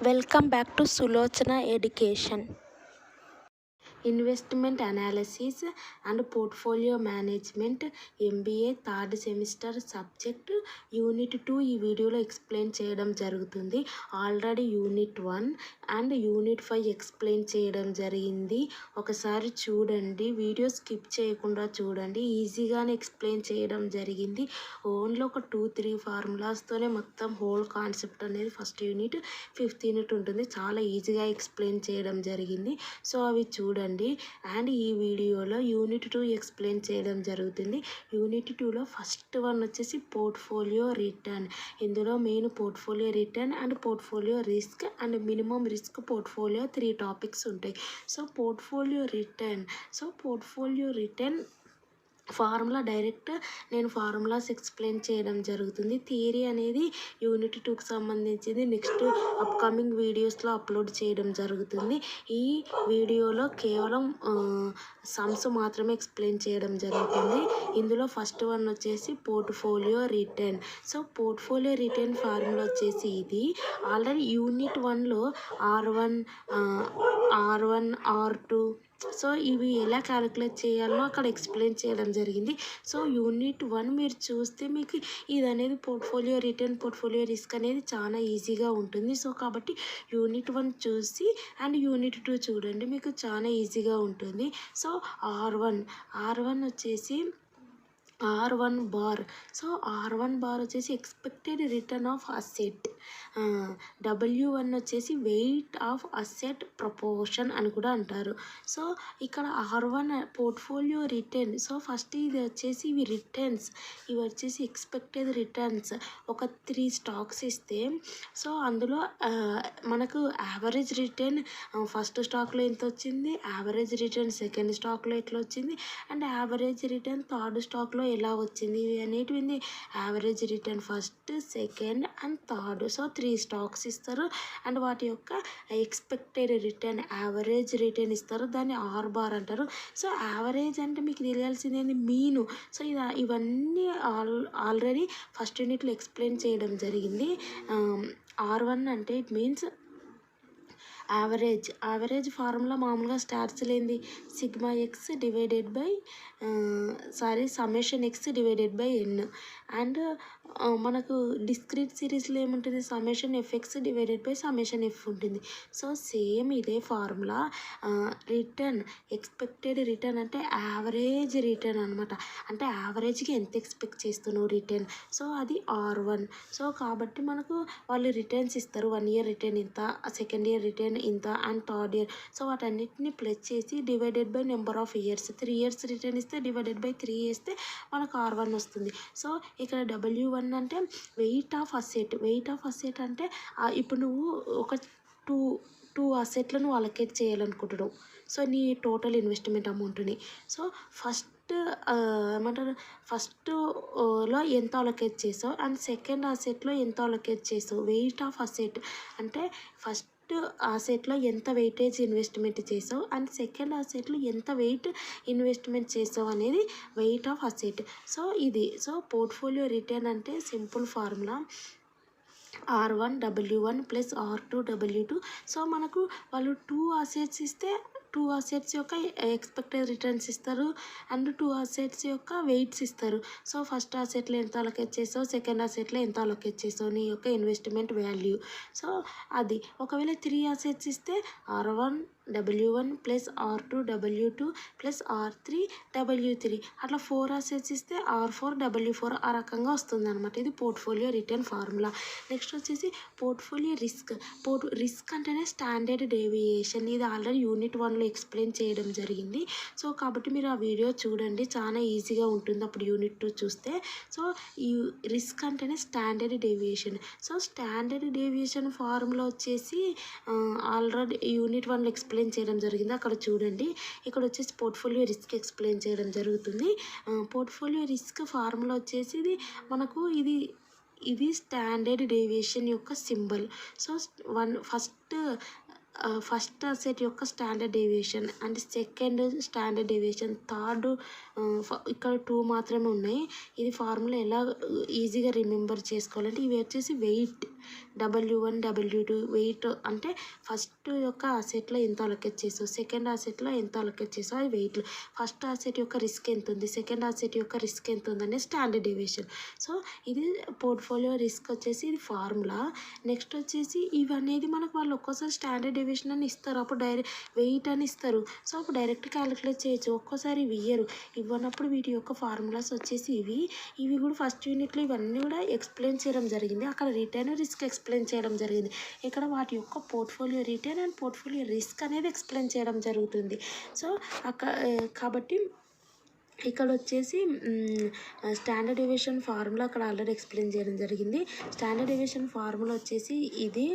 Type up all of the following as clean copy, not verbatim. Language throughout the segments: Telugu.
Welcome back to Sulochana Education. Investment analysis and portfolio management MBA third semester subject unit 2 ఈ వీడియోలో ఎక్స్ప్లెయిన్ చేయడం జరుగుతుంది. Already unit 1 and unit 5 explain చేయడం జరిగింది. ఒకసారి చూడండి, వీడియో స్కిప్ చేయకుండా చూడండి, ఈజీగానే ఎక్స్ప్లెయిన్ చేయడం జరిగింది. ఓన్లీ ఒక 2-3 ఫార్ములాస్తోనే మొత్తం హోల్ కాన్సెప్ట్ అనేది ఫస్ట్ యూనిట్ 5th యూనిట్ ఉంటుంది. చాలా ఈజీగా ఎక్స్ప్లెయిన్ చేయడం జరిగింది. సో అవి చూడండి. అండ్ ఈ వీడియోలో యూనిట్ 2 ఎక్స్ప్లెయిన్ చేయడం జరుగుతుంది. యూనిట్ 2లో ఫస్ట్ వన్ వచ్చేసి పోర్ట్ఫోలియో రిటర్న్. ఇందులో main portfolio return and portfolio risk and minimum risk portfolio 3 topics ఉంటాయి. So portfolio return formula direct నేను ఫార్ములాస్ ఎక్స్ప్లెయిన్ చేయడం జరుగుతుంది. థియరీ అనేది యూనిట్ 2కి సంబంధించింది నెక్స్ట్ అప్కమింగ్ వీడియోస్లో అప్లోడ్ చేయడం జరుగుతుంది. ఈ వీడియోలో కేవలం సమ్స్ మాత్రమే ఎక్స్ప్లెయిన్ చేయడం జరుగుతుంది. ఇందులో ఫస్ట్ వన్ వచ్చేసి portfolio return. So portfolio return formula వచ్చేసి ఇది already unit 1లో R1 R2 so ఇవి ఎలా క్యాలిక్యులేట్ చేయాలో అక్కడ ఎక్స్ప్లెయిన్ చేయడం జరిగింది. సో యూనిట్ 1 మీరు చూస్తే మీకు ఇది అనేది పోర్ట్ఫోలియో రిటర్న్ పోర్ట్ఫోలియో రిస్క్ అనేది చాలా ఈజీగా ఉంటుంది. సో కాబట్టి యూనిట్ 1 చూసి అండ్ యూనిట్ 2 చూడండి, మీకు చాలా ఈజీగా ఉంటుంది. సో R1 వచ్చేసి R1 bar. So R1 bar వచ్చేసి expected return of asset. W1 వచ్చేసి వెయిట్ ఆఫ్ అసెట్ ప్రపోర్షన్ అని కూడా అంటారు. సో ఇక్కడ R1 portfolio return. So first ఇది వచ్చేసి ఇవి రిటర్న్స్, ఇవి వచ్చేసి ఎక్స్పెక్టెడ్ రిటర్న్స్. ఒక 3 స్టాక్స్ ఇస్తే సో అందులో మనకు యావరేజ్ రిటర్న్ ఫస్ట్ స్టాక్లో ఎంత వచ్చింది, యావరేజ్ రిటర్న్ సెకండ్ స్టాక్లో ఎట్లా వచ్చింది అండ్ యావరేజ్ రిటర్న్ థర్డ్ స్టాక్లో ఎలా వచ్చింది, ఇవి అనేటివి average return first second and third. So 3 stocks ఇస్తారు అండ్ వాటి యొక్క ఎక్స్పెక్టెడ్ రిటర్న్ యావరేజ్ రిటర్న్ ఇస్తారు, దాన్ని R బార్ అంటారు. సో యావరేజ్ అంటే మీకు తెలియాల్సింది మీను. సో ఇవన్నీ ఆల్రెడీ ఫస్ట్ యూనిట్లో ఎక్స్ప్లెయిన్ చేయడం జరిగింది. R1 అంటే ఇట్ మీన్స్ యావరేజ్ ఫార్ములా మామూలుగా స్టార్స్ లేనిది sigma X divided by summation X divided by N. And మనకు డిస్క్రీట్ సిరీస్లో ఏముంటుంది, summation FX divided by summation F ఉంటుంది. సో సేమ్ ఇదే ఫార్ములా రిటర్న్ ఎక్స్పెక్టెడ్ రిటర్న్ అంటే యావరేజ్ రిటర్న్ అనమాట. అంటే యావరేజ్కి ఎంత ఎక్స్పెక్ట్ చేస్తున్నావు రిటర్న్, సో అది R1. సో కాబట్టి మనకు వాళ్ళు రిటర్న్స్ ఇస్తారు, 1 ఇయర్ రిటర్న్ ఇంత, సెకండ్ ఇయర్ రిటర్న్ ఇంత అండ్ థర్డ్ ఇయర్. సో వాటన్నిటిని ప్లస్ చేసి divided by number of years, 3 years return ఇస్తే డివైడెడ్ బై 3 వేస్తే మనకు R1 వస్తుంది. సో ఇక్కడ W1 అంటే వెయిట్ ఆఫ్ అసెట్ అంటే ఇప్పుడు నువ్వు ఒక టూ అసెట్లు నువ్వు అలొకేట్ చేయాలనుకుంటున్నావు. సో నీ టోటల్ ఇన్వెస్ట్మెంట్ అమౌంట్ని సో ఫస్ట్లో ఎంత అలొకేట్ చేసావు అండ్ సెకండ్ అసెట్లో ఎంత అలొకేట్ చేసావు. వెయిట్ ఆఫ్ అసెట్ అంటే ఫస్ట్ అసెట్లో ఎంత వెయిటేజ్ ఇన్వెస్ట్మెంట్ చేసావు అండ్ సెకండ్ అసెట్లో ఎంత వెయిట్ ఇన్వెస్ట్మెంట్ చేసావు అనేది వెయిట్ ఆఫ్ అసెట్. సో ఇది పోర్ట్ఫోలియో రిటర్న్ అంటే simple formula R1 W1 plus R2 W2. So మనకు వాళ్ళు 2 అసెట్స్ ఇస్తే 2 అసెట్స్ యొక్క ఎక్స్పెక్టెడ్ రిటర్న్స్ ఇస్తారు అండ్ 2 అసెట్స్ యొక్క వెయిట్స్ ఇస్తారు. సో ఫస్ట్ అసెట్లో ఎంత అలొకేట్ చేసావు, సెకండ్ అసెట్లో ఎంత అలొకేట్ చేసావు, నీ యొక్క ఇన్వెస్ట్మెంట్ వాల్యూ. సో అది ఒకవేళ 3 అసెట్స్ ఇస్తే R1 W1 plus R2 W2 plus R3 W3 అట్లా 4 అసెట్స్ ఇస్తే R4 W4 ఆ రకంగా వస్తుంది అనమాట. ఇది పోర్ట్ఫోలియో రిటర్న్ ఫార్ములా. నెక్స్ట్ వచ్చేసి పోర్ట్ఫోలియో రిస్క్ అంటేనే స్టాండర్డ్ డేవియేషన్. ఇది ఆల్రెడీ యూనిట్ 1లో ఎక్స్ప్లెయిన్ చేయడం జరిగింది. సో కాబట్టి మీరు ఆ వీడియో చూడండి, చాలా ఈజీగా ఉంటుంది అప్పుడు యూనిట్ 2 చూస్తే. సో ఈ రిస్క్ అంటేనే standard deviation. So standard deviation formula వచ్చేసి ఆల్రెడీ యూనిట్ 1లో ఎక్స్ప్లెయిన్ చేయడం జరిగింది, అక్కడ చూడండి. ఇక్కడ వచ్చేసి పోర్ట్ఫోలియో రిస్క్ ఎక్స్ప్లెయిన్ చేయడం జరుగుతుంది. పోర్ట్ఫోలియో రిస్క్ ఫార్ములా వచ్చేసి మనకు ఇది స్టాండర్డ్ డేవియేషన్ యొక్క సింబల్. సో ఫస్ట్ అసెట్ యొక్క standard deviation and second standard deviation, third ఇక్కడ 2 మాత్రమే ఉన్నాయి. ఇది ఫార్ములా ఎలా ఈజీగా రిమెంబర్ చేసుకోవాలంటే ఇవి వచ్చేసి వెయిట్ W1 W2 వెయిట్ అంటే ఫస్ట్ యొక్క అసెట్లో ఎంత అలొకేట్ చేసావు, సెకండ్ అసెట్లో ఎంత అలొకేట్ చేసావు అది వెయిట్లు. ఫస్ట్ అసెట్ యొక్క రిస్క్ ఎంత ఉంది, సెకండ్ అసెట్ యొక్క రిస్క్ ఎంత ఉంది అనేది స్టాండర్డ్ డీవియేషన్. సో ఇది పోర్ట్ఫోలియో రిస్క్ వచ్చేసి ఇది ఫార్ములా. నెక్స్ట్ వచ్చేసి ఇవనేది మనకు వాళ్ళు ఒక్కోసారి స్టాండర్డ్ డీవియేషన్ అని ఇస్తారు, అప్పుడు వెయిట్ అని ఇస్తారు. సో అప్పుడు డైరెక్ట్ క్యాలిక్యులేట్ చేయొచ్చు. ఒక్కోసారి ఇవి ఇయ్యరు, ఇవ్వనప్పుడు వీటి యొక్క ఫార్ములాస్ వచ్చేసి ఇవి కూడా ఫస్ట్ యూనిట్లో ఇవన్నీ కూడా ఎక్స్ప్లెయిన్ చేయడం జరిగింది. అక్కడ రిటర్న్ రిస్క్ ఎక్స్ప్లెయిన్ చేయడం జరిగింది. ఇక్కడ వాటి యొక్క portfolio return and portfolio risk అనేది ఎక్స్ప్లెయిన్ చేయడం జరుగుతుంది. సో కాబట్టి ఇక్కడ వచ్చేసి స్టాండర్డ్ డీవియేషన్ ఫార్ములా అక్కడ ఆల్రెడీ ఎక్స్ప్లెయిన్ చేయడం జరిగింది. స్టాండర్డ్ డీవియేషన్ ఫార్ములా వచ్చేసి ఇది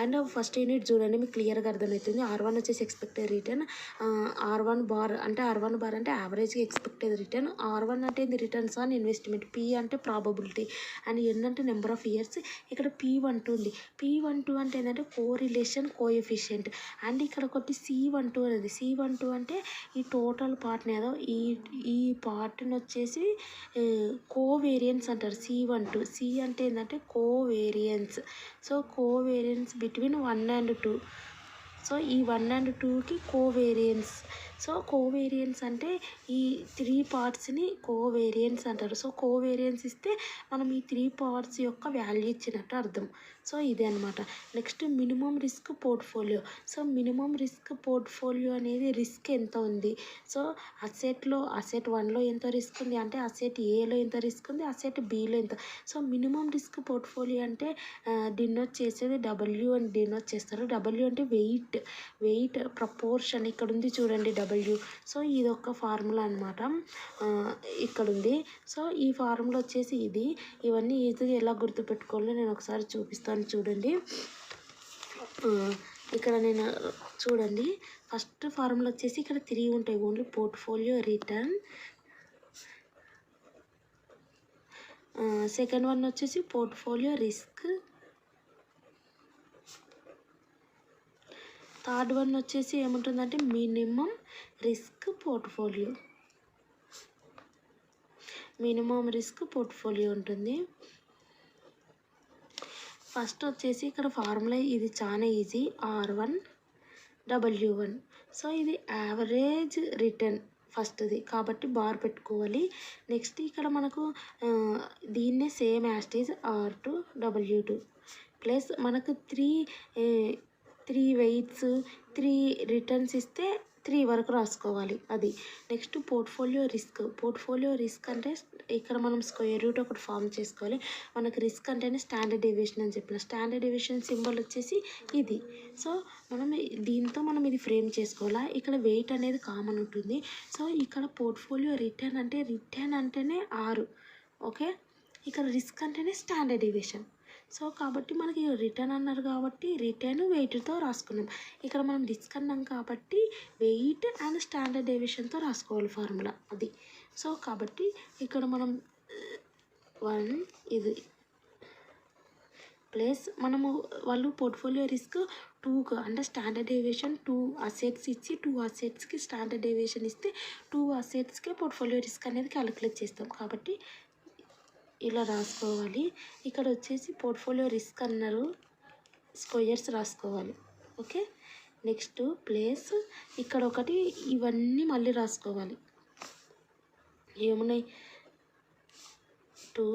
అండ్ ఫస్ట్ యూనిట్ చూడండి మీకు క్లియర్గా అర్థమవుతుంది. R1 వచ్చేసి ఎక్స్పెక్టెడ్ రిటర్న్, R1 బార్ అంటే యావరేజ్గా ఎక్స్పెక్టెడ్ రిటర్న్, R1 అంటే ఇది రిటర్న్స్ ఆన్ ఇన్వెస్ట్మెంట్, P అంటే ప్రాబబిలిటీ అండ్ N అంటే నెంబర్ ఆఫ్ ఇయర్స్. ఇక్కడ P12 ఉంది. P12 అంటే ఏంటంటే కోరిలేషన్ కోఎఫిషియంట్ అండ్ ఇక్కడ ఒకటి C12 అనేది. C12 అంటే ఈ టోటల్ పార్ట్ని ఏదో ఈ పార్ట్ని వచ్చేసి కోవేరియన్స్ అంటారు. C12 C అంటే ఏంటంటే covariance. So covariance between 1 and 2. So ఈ 1 and 2కి కోవేరియన్స్. సో కోవేరియన్స్ అంటే ఈ 3 పార్ట్స్ని కోవేరియన్స్ అంటారు. సో కోవేరియన్స్ ఇస్తే మనం ఈ 3 పార్ట్స్ యొక్క వాల్యూ ఇచ్చినట్టు అర్థం. సో ఇదే అనమాట. Next minimum risk portfolio. So minimum risk portfolio అనేది రిస్క్ ఎంత ఉంది. సో అసెట్ 1లో ఎంత రిస్క్ ఉంది అంటే అసెట్ ఏలో ఎంత రిస్క్ ఉంది, అసెట్ బిలో ఎంత. సో మినిమం రిస్క్ పోర్ట్ఫోలియో అంటే డినోట్ చేసేది W అని డినోట్ చేస్తారు. W అంటే వెయిట్ ప్రపోర్షన్. ఇక్కడ ఉంది చూడండి W. సో ఇది ఒక ఫార్ములా అనమాట, ఇక్కడ ఉంది. సో ఈ ఫార్ములా వచ్చేసి ఇవన్నీ ఈజీగా ఎలా గుర్తుపెట్టుకోవాలో నేను ఒకసారి చూపిస్తాను చూడండి. ఇక్కడ నేను చూడండి ఫస్ట్ ఫార్ములా వచ్చేసి ఇక్కడ 3 ఉంటాయి only. Portfolio return, second one వచ్చేసి పోర్ట్ఫోలియో రిస్క్, థర్డ్ వన్ వచ్చేసి ఏముంటుందంటే minimum risk portfolio. Minimum risk portfolio ఉంటుంది. ఫస్ట్ వచ్చేసి ఇక్కడ ఫార్ములా ఇది చాలా ఈజీ, R1 W1. సో ఇది యావరేజ్ రిటర్న్ ఫస్ట్ది కాబట్టి బార్ పెట్టుకోవాలి. నెక్స్ట్ ఇక్కడ మనకు దీన్నే సేమ్ యాస్టీజ్ R2 W2 ప్లస్ మనకు 3 వెయిట్స్ 3 రిటర్న్స్ ఇస్తే 3 వరకు రాసుకోవాలి అది. నెక్స్ట్ పోర్ట్ఫోలియో రిస్క్ అంటే ఇక్కడ మనం స్క్వేర్ రూట్ ఒకటి ఫామ్ చేసుకోవాలి. మనకు రిస్క్ అంటేనే స్టాండర్డ్ డీవియేషన్ అని చెప్పిన. స్టాండర్డ్ డీవియేషన్ సింబల్ వచ్చేసి ఇది. సో దీంతో మనం ఇది ఫ్రేమ్ చేసుకోవాలా. ఇక్కడ వెయిట్ అనేది కామన్ ఉంటుంది. సో ఇక్కడ పోర్ట్ఫోలియో రిటర్న్ అంటేనే 6. ఓకే, ఇక్కడ రిస్క్ అంటేనే స్టాండర్డ్ డీవియేషన్. సో కాబట్టి మనకి రిటర్న్ అన్నారు కాబట్టి రిటర్న్ వెయిట్తో రాసుకున్నాం. ఇక్కడ మనం రిస్క్ అన్నాం కాబట్టి వెయిట్ అండ్ స్టాండర్డ్ డీవియేషన్తో రాసుకోవాలి ఫార్ములా అది. సో కాబట్టి ఇక్కడ మనం 1 ఇది ప్లస్ వాళ్ళు పోర్ట్ఫోలియో రిస్క్ 2 అంటే స్టాండర్డ్ డీవియేషన్ 2 అసెట్స్ ఇచ్చి 2 అసెట్స్కి స్టాండర్డ్ డీవియేషన్ ఇస్తే 2 అసెట్స్కే పోర్ట్ఫోలియో రిస్క్ అనేది క్యాలిక్యులేట్ చేస్తాం కాబట్టి ఇలా రాసుకోవాలి. ఇక్కడ వచ్చేసి పోర్ట్ఫోలియో రిస్క్ అన్నారు, స్క్వేర్స్ రాసుకోవాలి. ఓకే, నెక్స్ట్ ప్లేస్ ఇక్కడ ఒకటి ఇవన్నీ మళ్ళీ రాసుకోవాలి. ఏమున్నాయి 2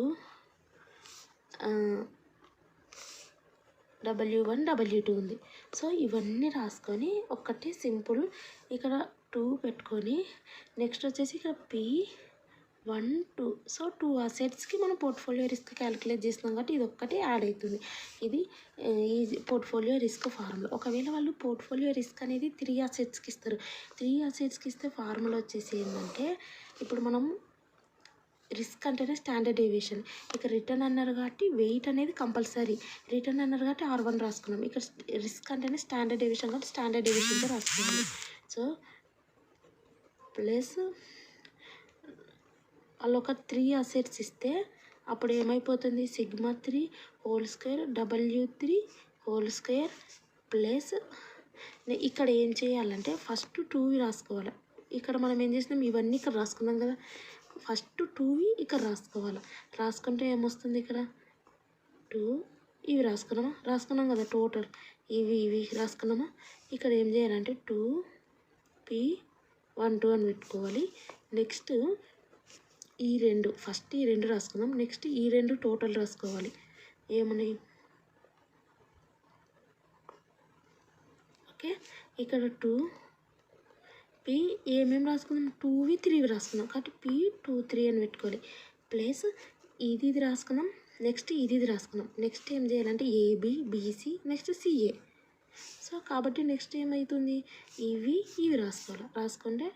W1 W2 ఉంది. సో ఇవన్నీ రాసుకొని ఒకటి సింపుల్ ఇక్కడ 2 పెట్టుకొని నెక్స్ట్ వచ్చేసి ఇక్కడ P1 2. సో 2 అసెట్స్కి మనం పోర్ట్ఫోలియో రిస్క్ క్యాలిక్యులేట్ చేస్తున్నాం కాబట్టి ఇది ఒక్కటి యాడ్ అవుతుంది. ఇది ఈ పోర్ట్ఫోలియో రిస్క్ ఫార్ములా. ఒకవేళ వాళ్ళు పోర్ట్ఫోలియో రిస్క్ అనేది 3 అసెట్స్కి ఇస్తారు. 3 అసెట్స్కి ఇస్తే ఫార్ములా వచ్చేసి ఏంటంటే ఇప్పుడు మనం రిస్క్ అంటేనే స్టాండర్డ్ డీవియేషన్. ఇక్కడ రిటర్న్ అన్నారు కాబట్టి వెయిట్ అనేది కంపల్సరీ. రిటర్న్ అన్నారు కాబట్టి R1 రాసుకున్నాం. ఇక్కడ రిస్క్ అంటేనే స్టాండర్డ్ డీవియేషన్ కాబట్టి స్టాండర్డ్ డీవియేషన్తో రాసుకోవాలి. సో ప్లస్ వాళ్ళు ఒక 3 అసెట్స్ ఇస్తే అప్పుడు ఏమైపోతుంది σ3 whole square W3 whole square plus ఇక్కడ ఏం చేయాలంటే ఫస్ట్ 2 రాసుకోవాలి. ఇక్కడ మనం ఏం చేసినాం ఇవన్నీ ఇక్కడ రాసుకున్నాం కదా, ఫస్ట్ 2 ఇక్కడ రాసుకోవాలి. రాసుకుంటే ఏమొస్తుంది ఇక్కడ 2 ఇవి రాసుకున్నాం కదా టోటల్ ఇవి రాసుకున్నామా. ఇక్కడ ఏం చేయాలంటే 2p12 అని పెట్టుకోవాలి. నెక్స్ట్ ఈ రెండు ఫస్ట్ ఈ రెండు రాసుకుందాం. నెక్స్ట్ ఈ రెండు టోటల్ రాసుకోవాలి. ఏమని ఓకే ఇక్కడ 2p ఏమేమి రాసుకుందాం 2వి 3వి రాసుకుందాం కాబట్టి p23 అని పెట్టుకోవాలి. ప్లస్ ఇది రాసుకుందాం. నెక్స్ట్ ఇది రాసుకున్నాం. నెక్స్ట్ ఏం చేయాలంటే AB BC next CA. So కాబట్టి నెక్స్ట్ ఏమవుతుంది ఇవి రాసుకోవాలి. రాసుకుంటే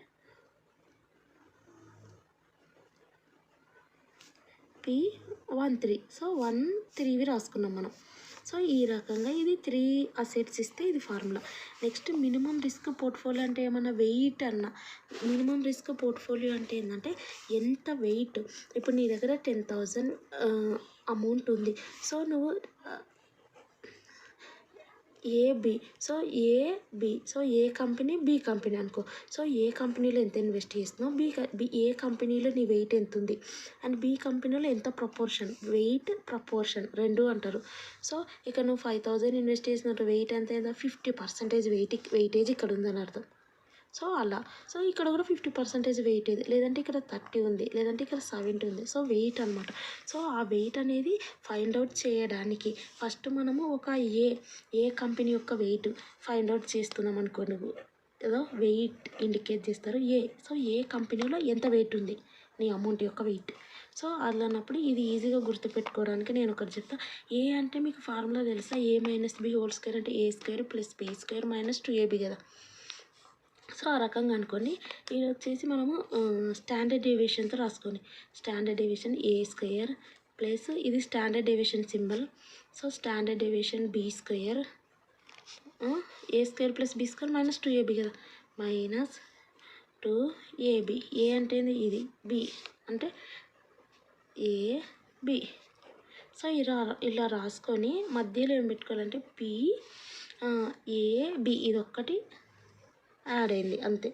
p13 సో 13వి రాసుకున్నాం మనం. సో ఈ రకంగా ఇది 3 అసెట్స్ ఇస్తే ఇది formula. Next minimum risk portfolio అంటే ఏమన్నా వెయిట్ మినిమం రిస్క్ పోర్ట్ఫోలియో అంటే ఏంటంటే ఎంత వెయిట్. ఇప్పుడు నీ దగ్గర 10,000 అమౌంట్ ఉంది. సో నువ్వు ఏబి సో ఏ కంపెనీ బి కంపెనీ అనుకో. సో ఏ కంపెనీలో ఎంత ఇన్వెస్ట్ చేస్తున్నావు ఏ కంపెనీలో నీ వెయిట్ ఎంత ఉంది అండ్ బి కంపెనీలో ఎంత వెయిట్ ప్రపోర్షన్ రెండు అంటారు. సో ఇక నువ్వు 5,000 ఇన్వెస్ట్ చేసినట్టు వెయిట్ ఎంత 50% వెయిటేజ్ ఇక్కడ ఉందని అర్థం. సో అలా సో ఇక్కడ కూడా 50% వెయిటేజ్ లేదంటే ఇక్కడ 30 ఉంది లేదంటే ఇక్కడ 70 ఉంది. సో వెయిట్ అనమాట. సో ఆ వెయిట్ అనేది ఫైండ్ అవుట్ చేయడానికి ఫస్ట్ మనము ఒక ఏ కంపెనీ యొక్క వెయిట్ ఫైండ్ అవుట్ చేస్తున్నాం అనుకో. నువ్వు ఏదో వెయిట్ ఇండికేట్ చేస్తారు సో ఏ కంపెనీలో ఎంత వెయిట్ ఉంది నీ అమౌంట్ యొక్క వెయిట్. సో అలా అన్నప్పుడు ఇది ఈజీగా గుర్తుపెట్టుకోవడానికి నేను ఒకటి చెప్తాను. ఏ అంటే మీకు ఫార్ములా తెలుసా a-b² అంటే a² + b² - 2ab కదా. సో ఆ రకంగా అనుకోండి. ఇది వచ్చేసి మనము స్టాండర్డ్ డీవియేషన్తో రాసుకోండి. స్టాండర్డ్ డీవియేషన్ a² ప్లస్ ఇది standard deviation symbol. So standard deviation b² a² + b² - 2ab కదా -2ab. ఏ అంటే ఇది బి అంటే ab. సో ఇలా రాసుకొని మధ్యలో ఏం పెట్టుకోవాలంటే PAB ఇది ఒక్కటి యాడ్ అయింది అంతే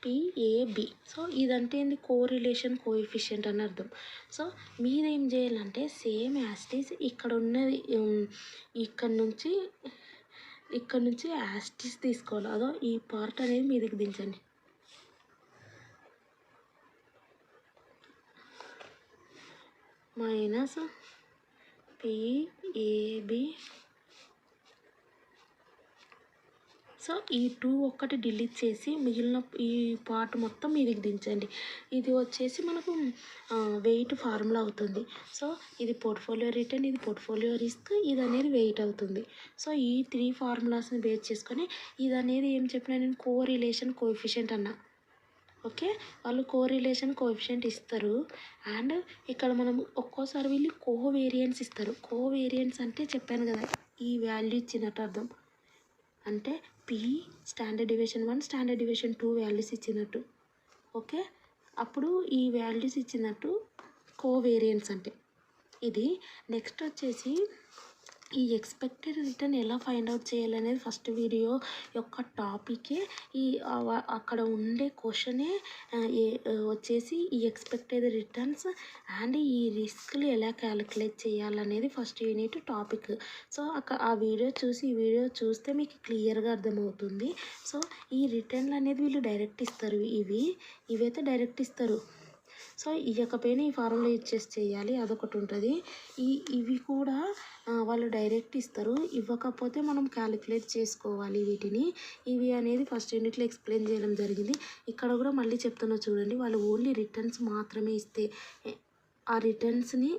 PAB. సో ఇదంటే ఏంది కోరిలేషన్ కోఎఫిషియంట్ అని అర్థం. సో మీరేం చేయాలంటే సేమ్ యాస్టీస్ ఇక్కడ ఉన్నది ఇక్కడ నుంచి యాస్టీస్ తీసుకోవాలి. అదో ఈ పార్ట్ అనేది మీదకి దించండి. -PAB. సో ఈ 2 ఒక్కటి డిలీట్ చేసి మిగిలిన ఈ పార్ట్ మొత్తం మీదికి దించండి. ఇది వచ్చేసి మనకు వెయిట్ ఫార్ములా అవుతుంది. సో ఇది పోర్ట్ఫోలియో రిటర్న్ ఇది పోర్ట్ఫోలియో రిస్క్ ఇది అనేది వెయిట్ అవుతుంది. సో ఈ 3 ఫార్ములాస్ని బేస్ చేసుకొని ఇది అనేది ఏం చెప్పినా నేను కోరిలేషన్ కోఎఫిషియంట్ అన్నా. ఓకే వాళ్ళు కోరిలేషన్ కోఎఫిషియంట్ ఇస్తారు. అండ్ ఇక్కడ మనం ఒక్కోసారి వీళ్ళు కోవేరియన్స్ ఇస్తారు. కోవేరియన్స్ అంటే చెప్పాను కదా ఈ వాల్యూ ఇచ్చినట్టు అర్థం. అంటే P standard deviation 1 standard deviation 2 values ఇచ్చినట్టు. ఓకే అప్పుడు ఈ వాల్యూస్ ఇచ్చినట్టు కోవేరియన్స్ అంటే ఇది. నెక్స్ట్ వచ్చేసి ఈ ఎక్స్పెక్టెడ్ రిటర్న్ ఎలా ఫైండ్ అవుట్ చేయాలనేది ఫస్ట్ వీడియో యొక్క టాపికే. అక్కడ ఉండే క్వశ్చనే వచ్చేసి ఈ ఎక్స్పెక్టెడ్ రిటర్న్స్ అండ్ ఈ రిస్క్లు ఎలా క్యాలిక్యులేట్ చేయాలనేది ఫస్ట్ యూనిట్ టాపిక్. సో ఆ వీడియో చూస్తే మీకు క్లియర్గా అర్థమవుతుంది. సో ఈ రిటర్న్లు అనేది వీళ్ళు డైరెక్ట్ ఇస్తారు. ఇవైతే డైరెక్ట్ ఇస్తారు. సో ఇవ్వకపోయినా ఈ ఫార్ములా యూజ్ చేసి చేయాలి అదొకటి ఉంటుంది. ఇవి కూడా వాళ్ళు డైరెక్ట్ ఇస్తారు. ఇవ్వకపోతే మనం క్యాలిక్యులేట్ చేసుకోవాలి వీటిని. ఇవి అనేది ఫస్ట్ యూనిట్లో ఎక్స్ప్లెయిన్ చేయడం జరిగింది. ఇక్కడ కూడా మళ్ళీ చెప్తున్నా చూడండి. వాళ్ళు ఓన్లీ రిటర్న్స్ మాత్రమే ఇస్తే ఆ రిటర్న్స్ని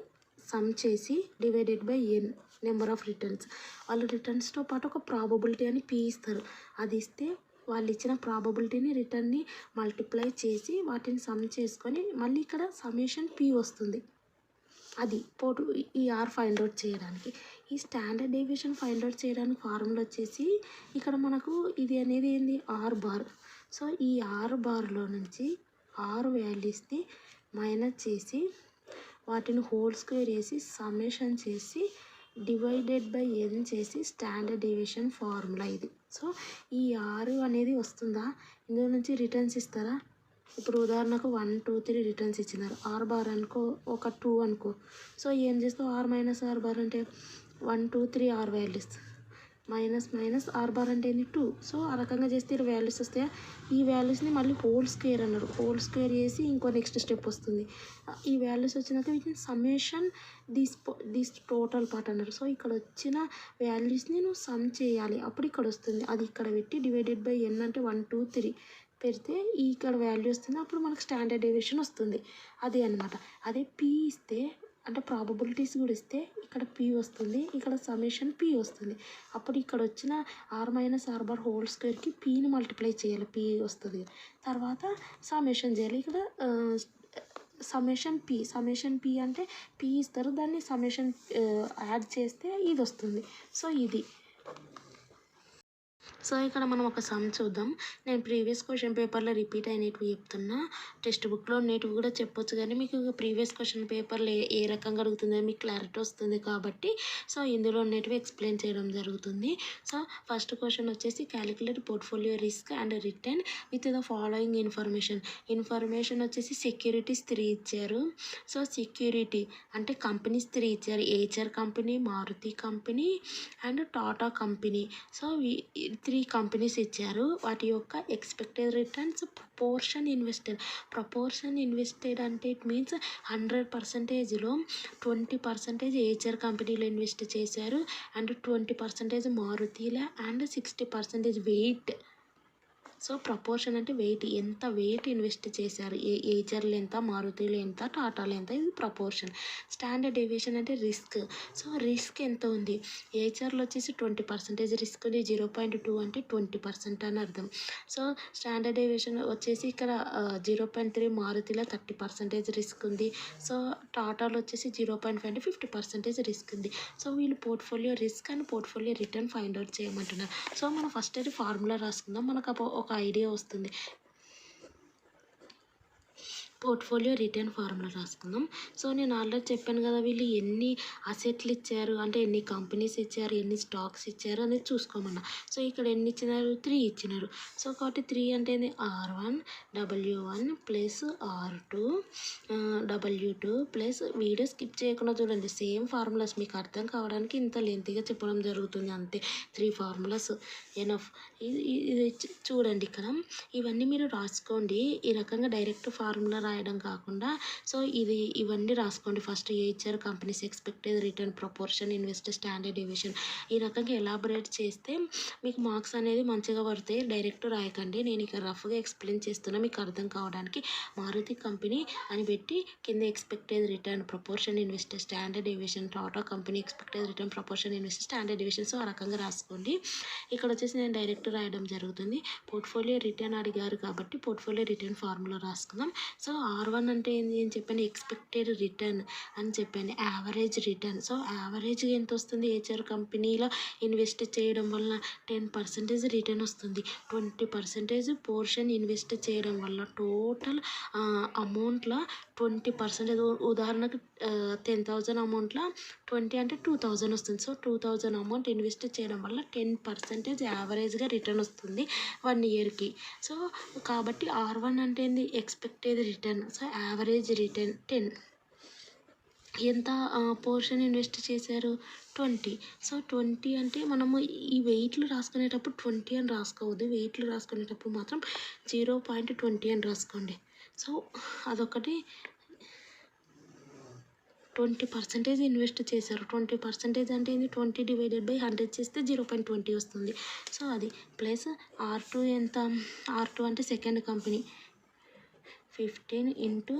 సమ్ చేసి divided by n number of returns. వాళ్ళు రిటర్న్స్తో పాటు ఒక ప్రాబబిలిటీ అని P ఇస్తారు. అది ఇస్తే వాళ్ళు ఇచ్చిన ప్రాబబిలిటీని రిటర్న్ని మల్టిప్లై చేసి వాటిని సమ్ చేసుకొని మళ్ళీ ఇక్కడ సమ్మేషన్ P వస్తుంది. అది ఈ R ఫైండ్ అవుట్ చేయడానికి. ఈ స్టాండర్డ్ డీవియేషన్ ఫైండ్ అవుట్ చేయడానికి ఫార్ములా వచ్చేసి ఇక్కడ మనకు ఇది అనేది ఏంది R⁻. సో ఈ R⁻లో నుంచి R వాల్యూస్ని మైనస్ చేసి వాటిని హోల్ స్క్వేర్ వేసి సమ్మేషన్ చేసి డివైడెడ్ బై n చేసి స్టాండర్డ్ డీవియేషన్ ఫార్ములా ఇది. సో ఈ 6 అనేది వస్తుందా ఇందులో నుంచి రిటర్న్స్ ఇస్తారా ఇప్పుడు ఉదాహరణకు 1, 2, 3 రిటర్న్స్ ఇచ్చినారు. ఆర్ బార్ అనుకో, ఒక 2 అనుకో. సో ఏం చేస్తావు, ఆర్ మైనస్ ఆర్ బార్ అంటే 1, 2, 3 R values minus minus R bar అంటే ఏంటి 2. సో ఆ రకంగా చేస్తే వాల్యూస్ వస్తాయి. ఈ వాల్యూస్ని మళ్ళీ హోల్ స్క్వేర్ అన్నారు. హోల్ స్క్వేర్ చేసి ఇంకో నెక్స్ట్ స్టెప్ వస్తుంది. ఈ వాల్యూస్ వచ్చినాక వీటిని సమ్మేషన్ దిస్ టోటల్ పార్ట్ అన్నారు. సో ఇక్కడ వచ్చిన వాల్యూస్ని నువ్వు సమ్ చేయాలి, అప్పుడు ఇక్కడ వస్తుంది. అది ఇక్కడ పెట్టి డివైడెడ్ బై ఎన్ అంటే 1, 2, 3 పెడితే ఇక్కడ వాల్యూ వస్తుంది. అప్పుడు మనకు స్టాండర్డ్ డీవియేషన్ వస్తుంది. అదే అనమాట. అదే పీ ఇస్తే అంటే ప్రాబబిలిటీస్ కూడా ఇస్తే ఇక్కడ పీ వస్తుంది, ఇక్కడ సమ్మేషన్ పీ వస్తుంది. అప్పుడు ఇక్కడ వచ్చిన R minus R bar whole స్క్వేర్కి పీని మల్టిప్లై చేయాలి, పీ వస్తుంది. తర్వాత సమ్మేషన్ చేయాలి. ఇక్కడ సమ్మేషన్ పీ అంటే పీ ఇస్తారు, దాన్ని సమ్మేషన్ యాడ్ చేస్తే ఇది వస్తుంది. సో ఇది. సో ఇక్కడ మనం ఒక సమ్ చూద్దాం. నేను ప్రీవియస్ క్వశ్చన్ పేపర్లో రిపీట్ అయినవి చెప్తున్నా. టెక్స్ట్ బుక్లో ఉండేటివి కూడా చెప్పొచ్చు, కానీ మీకు ప్రీవియస్ క్వశ్చన్ పేపర్లో ఏ రకంగా అడుగుతుందో మీకు క్లారిటీ వస్తుంది కాబట్టి సో ఇందులో ఉండేటివి ఎక్స్ప్లెయిన్ చేయడం జరుగుతుంది. సో ఫస్ట్ క్వశ్చన్ వచ్చేసి calculate portfolio risk and return with the following information వచ్చేసి సెక్యూరిటీస్ 3 ఇచ్చారు. సో సెక్యూరిటీ అంటే కంపెనీస్ 3 ఇచ్చారు. Eicher company, Maruti company and Tata company. So 3 companies ఇచ్చారు. వాటి యొక్క ఎక్స్పెక్టెడ్ రిటర్న్స్, ప్రపోర్షన్ ఇన్వెస్టెడ్ అంటే ఇట్ మీన్స్ 100%లో 20% ఏచర్ కంపెనీలో ఇన్వెస్ట్ చేశారు అండ్ 20% మారుతిలో అండ్ 60% వెయిట్. సో ప్రపోర్షన్ అంటే వెయిట్, ఎంత వెయిట్ ఇన్వెస్ట్ చేశారు, ఏచర్లు ఎంత, మారుతిలో ఎంత, టాటాలో ఎంత, ఇది ప్రపోర్షన్. స్టాండర్డ్ డీవియేషన్ అంటే రిస్క్. సో రిస్క్ ఎంత ఉంది, ఏచర్లో వచ్చేసి 20% రిస్క్ ఉంది, 0.2 అంటే 20% అని అర్థం. సో స్టాండర్డ్ డీవియేషన్ వచ్చేసి ఇక్కడ 0.3, మారుతిలో 30% రిస్క్ ఉంది. సో టాటాలో వచ్చేసి 0.5 అంటే 50% రిస్క్ ఉంది. సో వీళ్ళు portfolio risk and portfolio return find out చేయమంటున్నారు. సో మనం ఫస్ట్ అయితే ఫార్ములా రాసుకుందాం, మనకు ఒక ఐడియా వస్తుంది. పోర్ట్ఫోలియో రిటర్న్ ఫార్ములా రాసుకుందాం. సో నేను ఆల్రెడీ చెప్పాను కదా, వీళ్ళు ఎన్ని అసెట్లు ఇచ్చారు అంటే ఎన్ని కంపెనీస్ ఇచ్చారు, ఎన్ని స్టాక్స్ ఇచ్చారు అనేది చూసుకోమన్నా. సో ఇక్కడ ఎన్ని ఇచ్చినారు, 3 ఇచ్చినారు. సో కాబట్టి 3 అంటే R1 W1 plus R2 W2 plus video skip చేయకుండా చూడండి. సేమ్ ఫార్ములాస్ మీకు అర్థం కావడానికి ఇంత లెంతీగా చెప్పడం జరుగుతుంది అంతే. 3 ఫార్ములాస్ ఎనఫ్. ఇది చూడండి ఇక్కడ, ఇవన్నీ మీరు రాసుకోండి. ఈ రకంగా డైరెక్ట్ ఫార్ములా రాయడం కాకుండా సో ఇవన్నీ రాసుకోండి. First Eicher companies expected return, proportion, investor, standard deviation. ఈ రకంగా ఎలాబొరేట్ చేస్తే మీకు మార్క్స్ అనేది మంచిగా పడతాయి. డైరెక్ట్ రాయకండి, నేను ఇక రఫ్గా ఎక్స్ప్లెయిన్ చేస్తున్నా మీకు అర్థం కావడానికి. మారుతి కంపెనీ అని పెట్టి కింద expected return, proportion, investor, standard deviation, Tata company expected return, proportion, investor, standard deviation. So ఆ రకంగా రాసుకోండి. ఇక్కడ వచ్చేసి నేను డైరెక్ట్ రాయడం జరుగుతుంది. పోర్ట్ఫోలియో రిటర్న్ అడిగారు కాబట్టి పోర్ట్ఫోలియో రిటర్న్ ఫార్ములా రాసుకుందాం. సో R1 అంటే ఏంటి అని చెప్పాను, ఎక్స్పెక్టెడ్ రిటర్న్ అని చెప్పాను, యావరేజ్ రిటర్న్. సో యావరేజ్గా ఎంత వస్తుంది, ఏచర్ కంపెనీలో ఇన్వెస్ట్ చేయడం వల్ల 10% రిటర్న్ వస్తుంది. 20% పోర్షన్ ఇన్వెస్ట్ చేయడం వల్ల టోటల్ అమౌంట్లో 20%, ఉదాహరణకు 10,000 అమౌంట్లో 20 అంటే 2,000 వస్తుంది. సో 2,000 అమౌంట్ ఇన్వెస్ట్ చేయడం వల్ల 10% యావరేజ్గా రిటర్న్ వస్తుంది 1 ఇయర్కి. సో కాబట్టి R1 అంటే ఏంది, expected return. So average return 10. ఎంత పోర్షన్ ఇన్వెస్ట్ చేశారు, 20. సో 20 అంటే మనము ఈ వెయిట్లు రాసుకునేటప్పుడు 20 అని రాసుకోవద్దు. వెయిట్లు రాసుకునేటప్పుడు మాత్రం 0.20 అని రాసుకోండి. సో అదొకటి. 20% ఇన్వెస్ట్ చేశారు. 20% అంటే ఏంది, 20 డివైడెడ్ బై 100 చేస్తే 0.20 వస్తుంది. సో అది ప్లస్ R2 ఎంత, R2 అంటే సెకండ్ కంపెనీ 15 ఇంటూ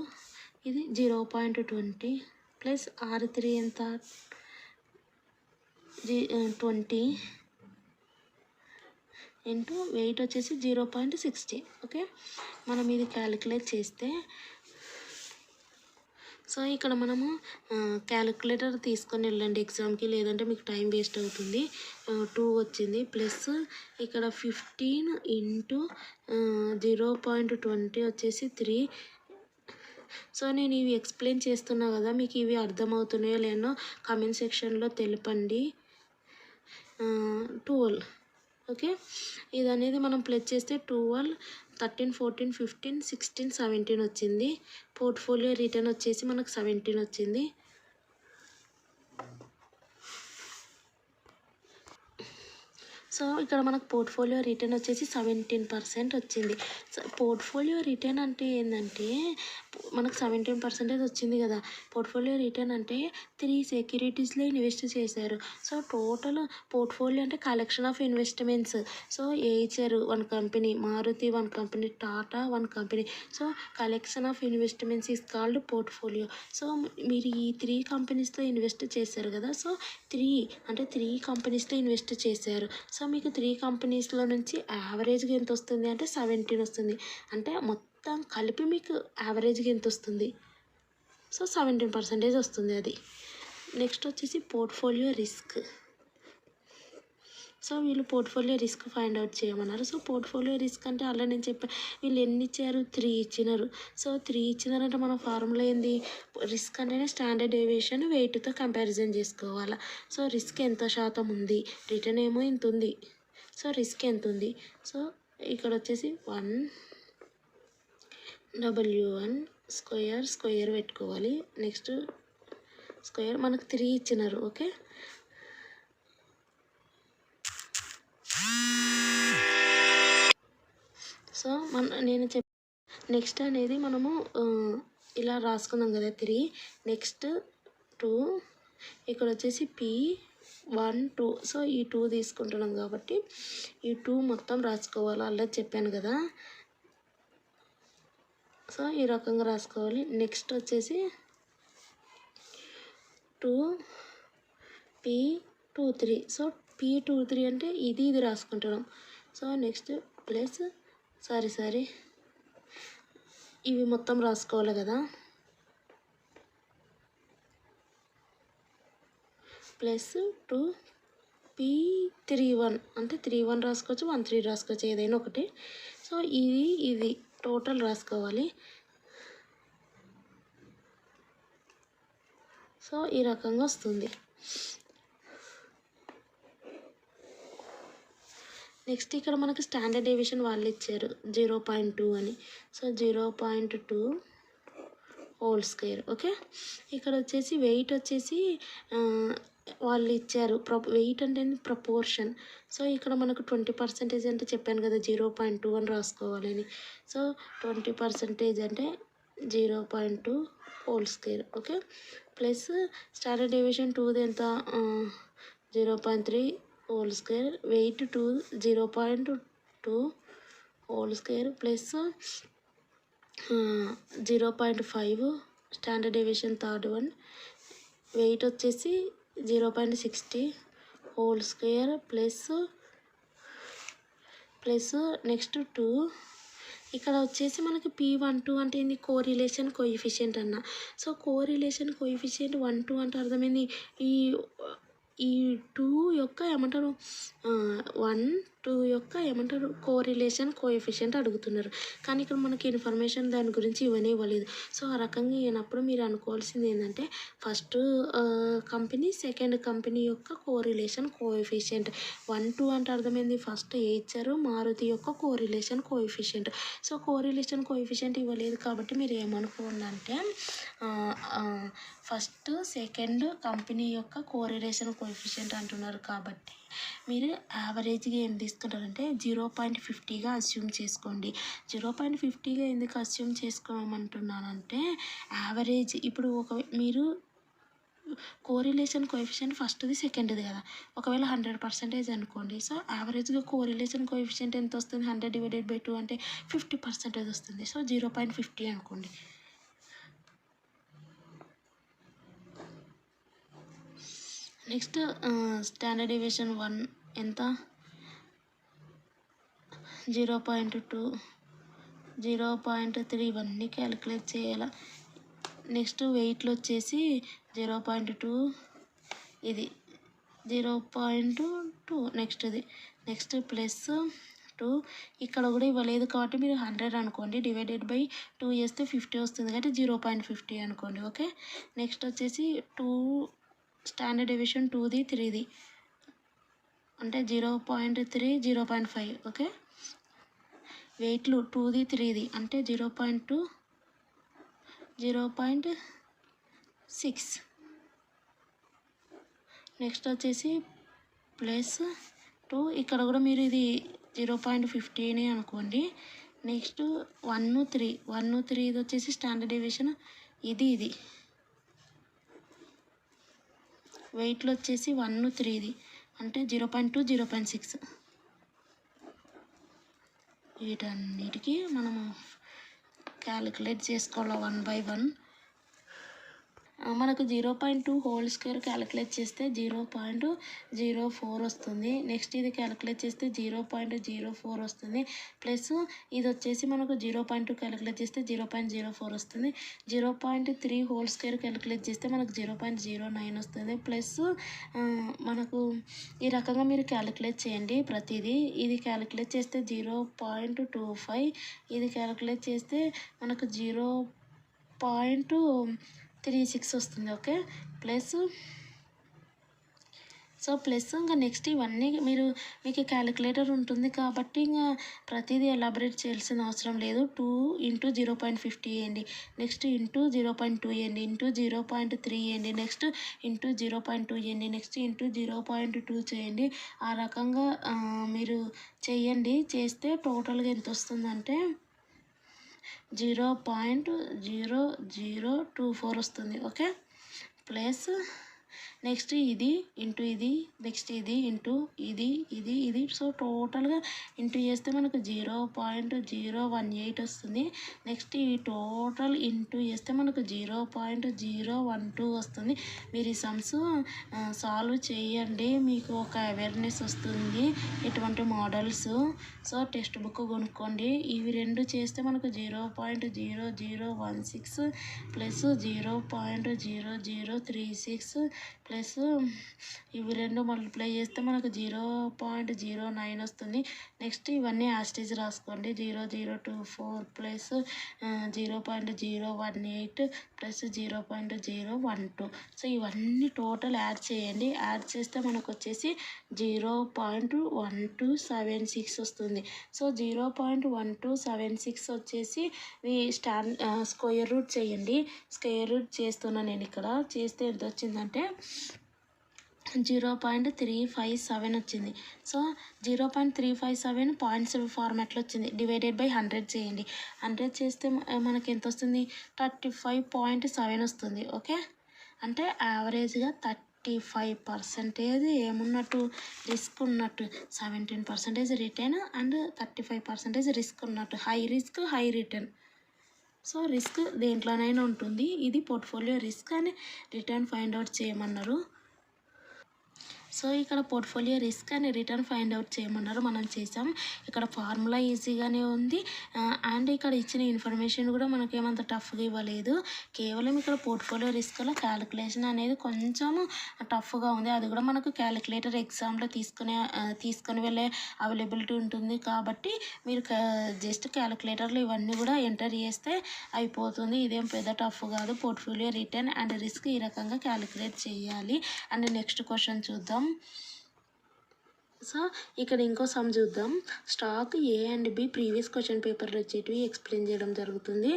ఇది 0.20 ప్లస్ R3 ఎంత 20 ఇంటూ వెయిట్ వచ్చేసి 0.60. ఓకే, మనం ఇది క్యాలిక్యులేట్ చేస్తే సో ఇక్కడ మనము క్యాలిక్యులేటర్ తీసుకొని వెళ్ళండి ఎగ్జామ్కి, లేదంటే మీకు టైం వేస్ట్ అవుతుంది. 2 వచ్చింది ప్లస్ ఇక్కడ 15 ఇంటూ 0.20 వచ్చేసి 3. సో నేను ఇవి ఎక్స్ప్లెయిన్ చేస్తున్నా కదా, మీకు ఇవి అర్థమవుతున్నాయో లేనో కామెంట్ సెక్షన్లో తెలపండి. 12 ఓకే, ఇది అనేది మనం ప్లస్ చేస్తే 12, 13, 14, 15, 16, 17 వచ్చింది. పోర్ట్ఫోలియో రిటర్న్ వచ్చేసి మనకు 17 వచ్చింది. సో ఇక్కడ మనకు పోర్ట్ఫోలియో రిటర్న్ వచ్చేసి 17% వచ్చింది. పోర్ట్ఫోలియో రిటర్న్ అంటే ఏంటంటే మనకు 17% వచ్చింది కదా. పోర్ట్ఫోలియో రిటర్న్ అంటే 3 సెక్యూరిటీస్లో ఇన్వెస్ట్ చేశారు. సో టోటల్ పోర్ట్ఫోలియో అంటే collection of investments. So Eicher 1 company, Maruti 1 company, Tata 1 company. So collection of investments is called portfolio. So మీరు ఈ 3 కంపెనీస్లో ఇన్వెస్ట్ చేశారు కదా. సో 3 కంపెనీస్లో ఇన్వెస్ట్ చేశారు. సో మీకు 3 కంపెనీస్లో నుంచి యావరేజ్గా ఎంత వస్తుంది అంటే 17 వస్తుంది. అంటే మొత్తం కలిపి మీకు యావరేజ్గా ఎంత వస్తుంది? సో 17% వస్తుంది అది. నెక్స్ట్ వచ్చేసి పోర్ట్ఫోలియో రిస్క్. సో వీళ్ళు పోర్ట్ఫోలియో రిస్క్ ఫైండ్ అవుట్ చేయమన్నారు. సో పోర్ట్ఫోలియో రిస్క్ అంటే అలా నేను చెప్పాను, వీళ్ళు ఎన్ని ఇచ్చారు? 3 ఇచ్చినారు. సో 3 ఇచ్చినారంటే మన ఫార్ములా ఏంది? రిస్క్ అంటేనే స్టాండర్డ్ డేవియేషన్ వెయిట్తో కంపారిజన్ చేసుకోవాలి. సో రిస్క్ ఎంత శాతం ఉంది, రిటర్న్ ఏమో ఇంత ఉంది. సో రిస్క్ ఎంత ఉంది? సో ఇక్కడ వచ్చేసి 1W1 స్క్వేర్ పెట్టుకోవాలి. నెక్స్ట్ స్క్వేర్ మనకు 3 ఇచ్చినారు. ఓకే, సో నేను నెక్స్ట్ అనేది మనము ఇలా రాసుకుందాం కదా 3. నెక్స్ట్ 2, ఇక్కడ వచ్చేసి P1, 2. సో ఈ 2 తీసుకుంటున్నాం కాబట్టి ఈ 2 మొత్తం రాసుకోవాలి. అలా చెప్పాను కదా. సో ఈ రకంగా రాసుకోవాలి. నెక్స్ట్ వచ్చేసి 2P23. సో P23 అంటే ఇది రాసుకుంటున్నాం. సో నెక్స్ట్ ప్లస్ సారీ ఇవి మొత్తం రాసుకోవాలి కదా. ప్లస్ 2P31 అంటే 31 రాసుకోవచ్చు, 13 రాసుకోవచ్చు, ఏదైనా ఒకటి. సో ఇది టోటల్ రాసుకోవాలి. సో ఈ రకంగా వస్తుంది. నెక్స్ట్ ఇక్కడ మనకు స్టాండర్డ్ డేవియేషన్ వాళ్ళు ఇచ్చారు 0.2 అని. So 0.2 whole square. ఓకే, ఇక్కడ వచ్చేసి వెయిట్ వచ్చేసి వాళ్ళు ఇచ్చారు. వెయిట్ అంటే ప్రపోర్షన్. సో ఇక్కడ మనకు 20% అంటే చెప్పాను కదా 0.2 అని రాసుకోవాలని. సో 20% అంటే 0.2 whole square. Okay, plus standard deviation 2ది ఎంత? 0.3 whole square. Weight 0.2 whole square plus 0.5 standard deviation third one. Weight వచ్చేసి 0.60 హోల్ స్క్వేర్ ప్లస్ నెక్స్ట్ 2. ఇక్కడ వచ్చేసి మనకి P12 అంటే ఏంది? కోరిలేషన్ కోఎఫిషియంట్ అన్న. సో కోరిలేషన్ కోఎఫిషియంట్ 1, 2 అంటే అర్థమైంది ఈ 2 యొక్క ఏమంటారు 1, 2 యొక్క ఏమంటారు కోరిలేషన్ కోఎఫిషియంట్ అడుగుతున్నారు. కానీ ఇక్కడ మనకి ఇన్ఫర్మేషన్ దాని గురించి ఇవ్వలేదు. సో ఆ రకంగా అయినప్పుడు మీరు అనుకోవాల్సింది ఏంటంటే ఫస్ట్ కంపెనీ సెకండ్ కంపెనీ యొక్క కోరిలేషన్ కోఎఫిషియంట్ 1, 2 అంటే అర్థమైంది ఫస్ట్ ఏ ఇచ్చారు? మారుతి యొక్క correlation coefficient. So correlation coefficient ఇవ్వలేదు కాబట్టి మీరు ఏమనుకోండి అంటే ఫస్ట్ సెకండ్ కంపెనీ యొక్క కోరిలేషన్ కోఎఫిషియంట్ అంటున్నారు కాబట్టి మీరు యావరేజ్గా ఏం తీసుకుంటారంటే 0.50గా అస్యూమ్ చేసుకోండి. 0.50గా ఎందుకు అస్యూమ్ చేసుకోమంటున్నానంటే యావరేజ్ ఇప్పుడు మీరు కోరిలేషన్ కోఎఫిషియంట్ ఫస్ట్ది సెకండ్ది కదా. ఒకవేళ 100% అనుకోండి. సో యావరేజ్గా కోరిలేషన్ కోఎఫిషియంట్ ఎంత వస్తుంది? 100/2 అంటే 50% వస్తుంది. సో 0.50 అనుకోండి. నెక్స్ట్ స్టాండర్డ్ డేవియేషన్ 1 ఎంత? 0.2, 0.3 ఇవన్నీ క్యాలిక్యులేట్ చేయాలి. నెక్స్ట్ వెయిట్లో వచ్చేసి 0.2 ఇది 0.2 నెక్స్ట్ ప్లస్ 2 ఇక్కడ కూడా ఇవ్వలేదు కాబట్టి మీరు 100 అనుకోండి. /2 చేస్తే 50 వస్తుంది కాబట్టి 0.50 అనుకోండి. ఓకే, నెక్స్ట్ వచ్చేసి 2 స్టాండర్డ్ డేవియేషన్ 2ది 3ది అంటే 0.3 0.5 ఓకే. వెయిట్లు 2ది 3ది అంటే 0.2 0.6. నెక్స్ట్ వచ్చేసి +2 ఇక్కడ కూడా మీరు ఇది 0.15 అనుకోండి. నెక్స్ట్ 1 3 ఇది వచ్చేసి స్టాండర్డ్ డీవియేషన్ ఇది వెయిట్లు వచ్చేసి 1 3ది అంటే 0.2 0.6. వీటన్నిటికీ మనము క్యాలిక్యులేట్ చేసుకోవాలి 1 by 1. మనకు 0.2 హోల్ స్క్వేర్ క్యాలిక్యులేట్ చేస్తే 0.04 వస్తుంది. నెక్స్ట్ ఇది క్యాలిక్యులేట్ చేస్తే 0.04 వస్తుంది. ప్లస్ ఇది వచ్చేసి మనకు 0.2 క్యాలిక్యులేట్ చేస్తే 0.04 వస్తుంది. 0.3 హోల్ స్క్వేర్ క్యాలిక్యులేట్ చేస్తే మనకు 0.09 వస్తుంది. ప్లస్ మనకు ఈ రకంగా మీరు క్యాలిక్యులేట్ చేయండి ప్రతిదీ. ఇది క్యాలిక్యులేట్ చేస్తే 0.25, ఇది క్యాలిక్యులేట్ చేస్తే మనకు 0.36 వస్తుంది ఓకే. ప్లస్ ఇంకా నెక్స్ట్ ఇవన్నీ మీకు క్యాలిక్యులేటర్ ఉంటుంది కాబట్టి ఇంకా ప్రతిదీ ఎలాబరేట్ చేయాల్సిన అవసరం లేదు. 2 × 0.50 వేయండి, నెక్స్ట్ ఇంటూ 0.2 వేయండి, ఇంటూ 0.3 వేయండి, నెక్స్ట్ ఇంటూ 0.2 వేయండి, నెక్స్ట్ ఇంటూ 0.2 చేయండి. ఆ రకంగా మీరు చేయండి. చేస్తే టోటల్గా ఎంత వస్తుందంటే 0.0024 వస్తుంది ఓకే. ప్లస్ నెక్స్ట్ ఇది ఇంటూ ఇది, నెక్స్ట్ ఇది ఇంటూ ఇది. సో టోటల్గా ఇంటూ చేస్తే మనకు 0.018 వస్తుంది. నెక్స్ట్ ఈ టోటల్ ఇంటూ చేస్తే మనకు 0.012 వస్తుంది. మీరు ఈ సమ్స్ సాల్వ్ చేయండి, మీకు ఒక అవేర్నెస్ వస్తుంది ఇటువంటి మోడల్స్. సో టెక్స్ట్ బుక్ కొనుక్కోండి. ఇవి రెండు చేస్తే మనకు 0.0016 ప్లస్ 0.0036 ప్లస్ ఇవి రెండు మల్టిప్లై చేస్తే మనకు 0.09 వస్తుంది. నెక్స్ట్ ఇవన్నీ యాస్టేజ్ రాసుకోండి. 0024 ప్లస్ 0.018 ప్లస్ 0.012. సో ఇవన్నీ టోటల్ యాడ్ చేయండి. యాడ్ చేస్తే మనకు వచ్చేసి 0.1276 వస్తుంది. సో 0.1276 వచ్చేసి స్క్వేర్ రూట్ చేయండి. స్క్వేర్ రూట్ చేస్తున్నాను నేను ఇక్కడ. చేస్తే ఎంత వచ్చిందంటే 0.357 వచ్చింది. సో 0.357 పాయింట్స్ ఫార్మాట్లో వచ్చింది. డివైడెడ్ బై 100 చేయండి. 100 చేస్తే మనకి ఎంత వస్తుంది? 35.7 వస్తుంది ఓకే. అంటే యావరేజ్గా 35% ఏమున్నట్టు రిస్క్ ఉన్నట్టు, 17% రిటర్న్ అండ్ 35% రిస్క్ ఉన్నట్టు. High risk high return. So risk దేంట్లోనైనా ఉంటుంది. ఇది పోర్ట్ఫోలియో రిస్క్ అని రిటర్న్ ఫైండ్ అవుట్ చేయమన్నారు. సో ఇక్కడ పోర్ట్ఫోలియో రిస్క్ అని రిటర్న్ ఫైండ్ అవుట్ చేయమన్నారు, మనం చేసాం. ఇక్కడ ఫార్ములా ఈజీగానే ఉంది అండ్ ఇక్కడ ఇచ్చిన ఇన్ఫర్మేషన్ కూడా మనకేమంత టఫ్గా ఇవ్వలేదు. కేవలం ఇక్కడ పోర్ట్ఫోలియో రిస్క్లో క్యాలిక్యులేషన్ అనేది కొంచెం టఫ్గా ఉంది. అది కూడా మనకు క్యాలిక్యులేటర్ ఎగ్జామ్లో తీసుకొని వెళ్ళే అవైలబిలిటీ ఉంటుంది కాబట్టి మీరు జస్ట్ క్యాలిక్యులేటర్లో ఇవన్నీ కూడా ఎంటర్ చేస్తే అయిపోతుంది. ఇదేం పెద్ద టఫ్ కాదు. పోర్ట్ఫోలియో రిటర్న్ అండ్ రిస్క్ ఈ రకంగా క్యాలిక్యులేట్ చేయాలి. అండ్ నెక్స్ట్ క్వశ్చన్ చూద్దాం. సో ఇక్కడ ఇంకో సమ్ చూద్దాం. Stock A and B previous question పేపర్లో వచ్చేటివి ఎక్స్ప్లెయిన్ చేయడం జరుగుతుంది.